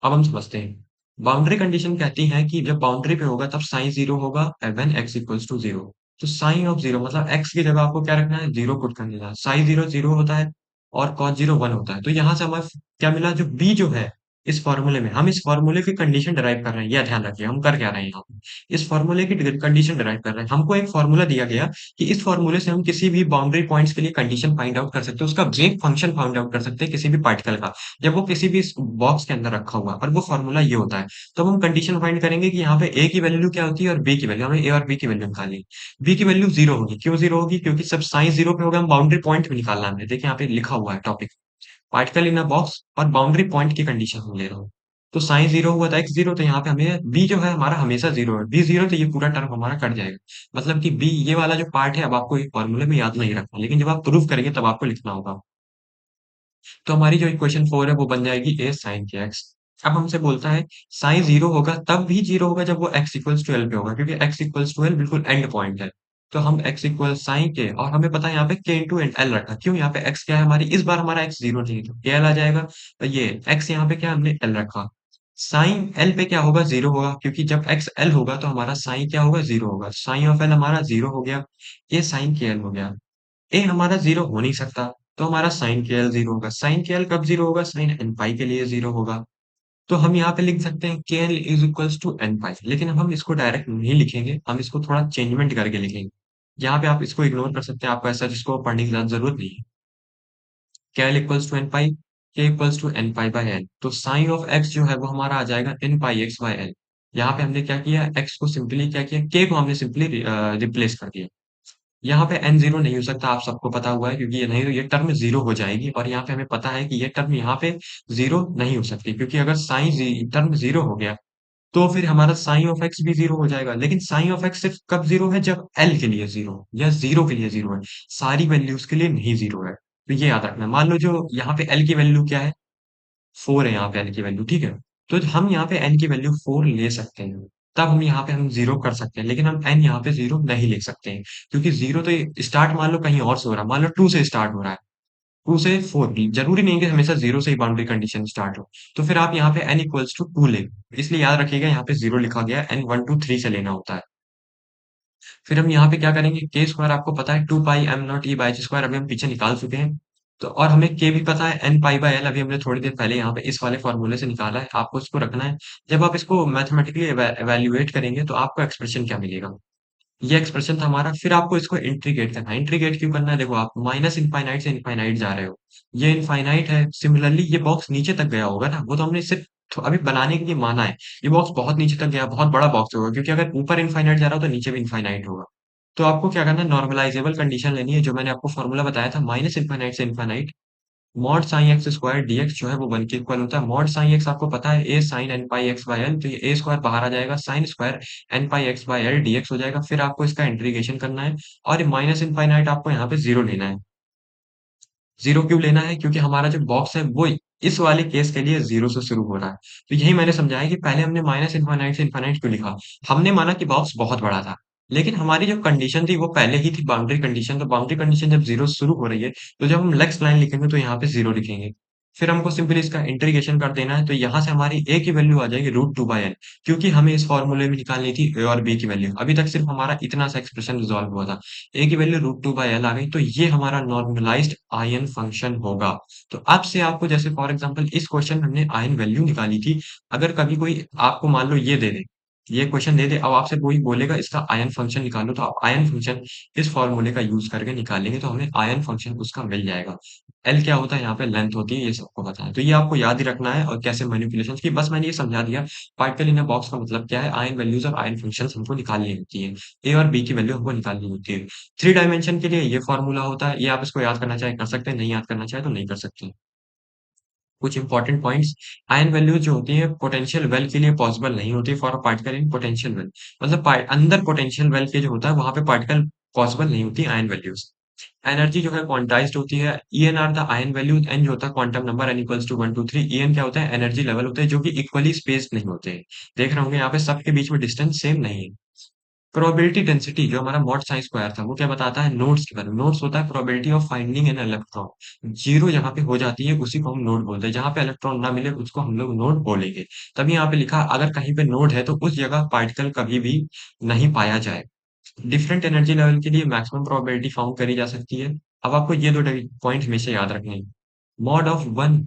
अब हम समझते हैं, बाउंड्री कंडीशन कहती है कि जब बाउंड्री पे होगा तब साइन जीरो होगा when x equals to zero. तो साइन ऑफ जीरो मतलब x की जगह आपको क्या रखना है, जीरो पुट कर देना, साइन जीरो जीरो होता है और cos जीरो वन होता है। तो यहाँ से हमें क्या मिला, जो b जो है इस फॉर्मूले में, हम इस फॉर्मूले की कंडीशन डिराइव कर रहे हैं, यह ध्यान रखिए हम कर क्या रहे हैं यहाँ पे, इस फॉर्मूले की कंडीशन डिराइव कर रहे हैं। हमको एक फॉर्मूला दिया गया कि इस फॉर्मूले से हम किसी भी बाउंड्री पॉइंट्स के लिए कंडीशन फाइंड आउट कर सकते हैं, उसका वेव फंक्शन फाइंड आउट कर सकते हैं किसी भी पार्टिकल का, जब वो किसी भी बॉक्स के अंदर रखा हुआ है, और वो फॉर्मूला ये होता है। तो हम कंडीशन फाइंड करेंगे कि यहाँ पे ए की वैल्यू क्या होती है और बी की वैल्यू, हमें ए और बी की वैल्यू निकालनी है। बी की वैल्यू जीरो होगी, क्यों जीरो होगी, क्योंकि सब साइन जीरो पे होगा, हम बाउंड्री पॉइंट भी निकालना है हमें। देखिए यहाँ पे लिखा हुआ है topic, particle in a box और बाउंड्री पॉइंट की कंडीशन हम ले रहे हो। तो साइन जीरो हुआ था, एक्स जीरो, तो यहाँ पे हमें बी जो है हमारा हमेशा जीरो है, बी जीरो, तो ये पूरा टर्म हमारा कट जाएगा। मतलब कि बी ये वाला जो पार्ट है अब आपको एक फॉर्मूले में याद नहीं रखना, लेकिन जब आप प्रूफ करेंगे तब आपको लिखना होगा। तो हमारी जो इक्वेशन 4 है वो बन जाएगी a sin के x। अब हमसे बोलता है साइन जीरो होगा तब भी जीरो होगा जब वो x इक्वल्स टू एल पे होगा, क्योंकि x इक्वल्स टू एल बिल्कुल एंड पॉइंट है। तो हम x इक्वल साइन के, और हमें पता है यहाँ पे k इंटू एल रखा, क्यों, यहाँ पे x क्या है हमारी, इस बार हमारा x जीरो नहीं है तो k l आ जाएगा, तो ये x यहाँ पे क्या हमने l रखा। साइन एल पे क्या होगा, जीरो होगा, क्योंकि जब एक्स एल होगा तो हमारा साइन क्या होगा, जीरो होगा। साइन ऑफ एल हमारा जीरो हो गया, ये साइन के एल हो गया। ए हमारा जीरो हो नहीं सकता, तो हमारा साइन के एल जीरो होगा। साइन के एल कब जीरो होगा, साइन एन पाई के लिए जीरो होगा। तो हम यहाँ पे लिख सकते हैं K L is equals to N pi, लेकिन अब हम इसको डायरेक्ट नहीं लिखेंगे, हम इसको थोड़ा चेंजमेंट करके लिखेंगे। यहाँ पे आप इसको इग्नोर कर सकते हैं, आपको ऐसा जिसको पढ़ने की ज्यादा जरूरत नहीं है। K L equals to N pi, k equals to N pi by L. तो साइन ऑफ एक्स जो है वो हमारा आ जाएगा n pi x by L. यहाँ पे हमने क्या किया, एक्स को सिंपली क्या किया, के को हमने सिंपली रिप्लेस कर दिया। यहाँ पे एन जीरो नहीं हो सकता, आप सबको पता हुआ है, क्योंकि ये नहीं, ये टर्म जीरो हो जाएगी, और यहाँ पे हमें पता है कि ये टर्म यहाँ पे जीरो नहीं हो सकती, क्योंकि अगर साइन टर्म जीरो हो गया तो फिर हमारा साइन ऑफ एक्स भी जीरो हो जाएगा। लेकिन साइन ऑफ एक्स सिर्फ कब जीरो है, जब एल के लिए जीरो या जीरो के लिए जीरो है, सारी वैल्यूज के लिए नहीं जीरो है। तो ये याद रखना। मान लो जो यहाँ पे एल की वैल्यू क्या है, फोर है यहाँ पे एन की वैल्यू, ठीक है। तो हम यहाँ पे एन की वैल्यू फोर ले सकते हैं, तब हम यहाँ पे हम जीरो कर सकते हैं, लेकिन हम एन यहाँ पे जीरो नहीं लिख सकते हैं, क्योंकि जीरो तो स्टार्ट मान लो कहीं और से हो रहा है, मान लो टू से स्टार्ट हो रहा है, टू से फोर, जरूरी नहीं कि हमेशा जीरो से ही बाउंड्री कंडीशन स्टार्ट हो। तो फिर आप यहाँ पे एन इक्वल्स टू टू ले, इसलिए याद रखिएगा यहाँ पे जीरो लिखा गया है, एन वन टू थ्री से लेना होता है। फिर हम यहाँ पे क्या करेंगे, के स्क्वायर आपको पता है, two pi m naught e by square अभी हम पीछे निकाल चुके हैं। तो और हमें के भी पता है, एन पाई बाई एल अभी हमने थोड़ी देर पहले यहाँ पे इस वाले फॉर्मूले से निकाला है, आपको इसको रखना है। जब आप इसको मैथमेटिकली एवेल्युएट करेंगे तो आपको एक्सप्रेशन क्या मिलेगा, ये एक्सप्रेशन था हमारा। फिर आपको इसको इंटीग्रेट करना है। इंटीग्रेट क्यों करना है, देखो आप माइनस इनफाइनाइट से इनफाइनाइट जा रहे हो, ये इनफाइनाइट है, सिमिलरली ये बॉक्स नीचे तक गया होगा ना, वो तो हमने सिर्फ अभी बनाने के लिए माना है। ये बॉक्स बहुत नीचे तक गया, बहुत बड़ा बॉक्स होगा, क्योंकि अगर ऊपर इनफाइनाइट जा रहा हो तो नीचे भी इनफाइनाइट होगा। तो आपको क्या करना है, नॉर्मलाइजेबल कंडीशन लेनी है, जो मैंने आपको फॉर्मूला बताया था, माइनस इनफाइनाइट से infinite, mod psi x square dx जो है वो वन के इक्वल होता है। मॉड साइन एक्स आपको पता है, A sine N pi x by L, तो ये ए स्क्वायर बाहर आ जाएगा, sine square N pi x by L DX हो जाएगा। फिर आपको इसका इंटीग्रेशन करना है, और माइनस इनफाइनाइट आपको यहाँ पे जीरो लेना है। जीरो क्यों लेना है, क्योंकि हमारा जो बॉक्स है वो इस वाले केस के लिए जीरो से शुरू हो रहा है। तो यही मैंने समझाया कि पहले हमने माइनस इनफाइनाइट से इनफाइनाइट क्यों लिखा। हमने माना कि बॉक्स बहुत बड़ा था, लेकिन हमारी जो कंडीशन थी वो पहले ही थी बाउंड्री कंडीशन। तो बाउंड्री कंडीशन जब जीरो शुरू हो रही है, तो जब हम नेक्स्ट लाइन लिखेंगे तो यहाँ पे जीरो लिखेंगे। फिर हमको सिंपली इसका इंटीग्रेशन कर देना है, तो यहाँ से हमारी ए की वैल्यू आ जाएगी रूट टू बाई एन, क्योंकि हमें इस फॉर्मूले में निकालनी थी ए और बी की वैल्यू। अभी तक सिर्फ हमारा इतना सा एक्सप्रेशन रिजॉल्व हुआ था, ए की value root two by L आ गई, तो ये हमारा नॉर्मलाइज्ड आयन फंक्शन होगा। तो अब से आपको, जैसे फॉर एग्जांपल इस क्वेश्चन में हमने आयन वैल्यू निकाली थी, अगर कभी कोई आपको मान लो ये दे दे, ये क्वेश्चन दे दे, अब आपसे कोई बोलेगा इसका आयन फंक्शन निकालो, तो आप आयन फंक्शन इस फॉर्मूले का यूज करके निकालेंगे, तो हमें आयन फंक्शन उसका मिल जाएगा। एल क्या होता है, यहाँ पे लेंथ होती है, ये सबको पता है। तो ये आपको याद ही रखना है, और कैसे मैनिपुलेशन की, बस मैंने ये समझा दिया। पार्टिकल इन अ बॉक्स का मतलब क्या है, आयन वैल्यूज और आयन फंक्शन हमको निकालनी होती है, ए और बी की वैल्यू हमको निकालनी होती है। थ्री डायमेंशन के लिए ये फॉर्मूला होता है, ये आप इसको याद करना चाहे कर सकते हैं, नहीं याद करना चाहे तो नहीं कर सकते। कुछ इंपॉर्टेंट पॉइंट्स, आयन वैल्यूज जो होती है पोटेंशियल वेल के लिए पॉसिबल नहीं होती for a particle in potential well, मतलब अंदर पोटेंशियल वेल के जो होता है वहां पे पार्टिकल पॉसिबल नहीं होती आयन वैल्यूज। एनर्जी जो है क्वांटाइज्ड होती है, E n are the eigen value, n जो होता है quantum number, n equals to one two three. E n क्या होता है, एनर्जी लेवल होते हैं जो कि इक्वली स्पेस्ड नहीं होते हैं। देख रहे होंगे यहाँ पे सबके बीच में डिस्टेंस सेम नहीं है। प्रोबेबिलिटी डेंसिटी जो हमारा मॉड साइन स्क्वायर था, वो क्या बताता है, नोड्स के बारे में। नोड्स होता है probability of finding an electron, zero जहाँ पे हो जाती है उसी को हम नोड बोलते हैं, जहाँ पे इलेक्ट्रॉन ना मिले उसको हम लोग नोड बोलेंगे। तभी यहाँ पे लिखा, अगर कहीं पे नोड है तो उस जगह पार्टिकल कभी भी नहीं पाया जाए। डिफरेंट एनर्जी लेवल के लिए मैक्सिमम प्रोबेबिलिटी फाउंड करी जा सकती है। अब आपको ये दो पॉइंट हमेशा याद रखने हैं। Mod of one,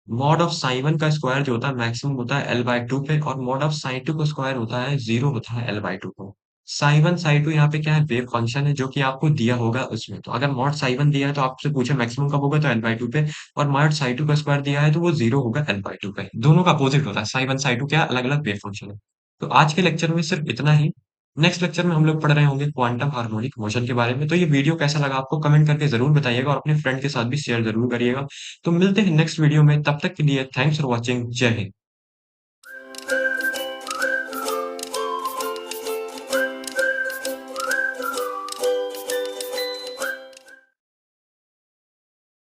mod of sine one का स्क्वायर जो होता है मैक्सिमम होता है एल बाई टू पे, और मॉड ऑफ साइन टू का स्क्वायर होता है जीरो होता है एल बाई टू को। साइन वन साइन टू यहाँ पे क्या है, वेव फंक्शन है जो कि आपको दिया होगा उसमें। तो अगर मॉड साइन वन दिया है तो आपसे पूछे मैक्सिमम कब होगा, तो एल बाई टू पे, और मॉड साइन टू का स्क्वायर दिया है तो वो जीरो होगा एल बाई टू पे। दोनों का अपोजिट होता है, साइन वन साइन टू क्या अलग अलग वेव फंक्शन है। तो आज के लेक्चर में सिर्फ इतना ही। नेक्स्ट लेक्चर में हम लोग पढ़ रहे होंगे क्वांटम हार्मोनिक मोशन के बारे में। तो ये वीडियो कैसा लगा आपको कमेंट करके जरूर बताइएगा, और अपने फ्रेंड के साथ भी शेयर जरूर करिएगा। तो मिलते हैं नेक्स्ट वीडियो में, तब तक के लिए थैंक्स फॉर वॉचिंग, जय हिंद।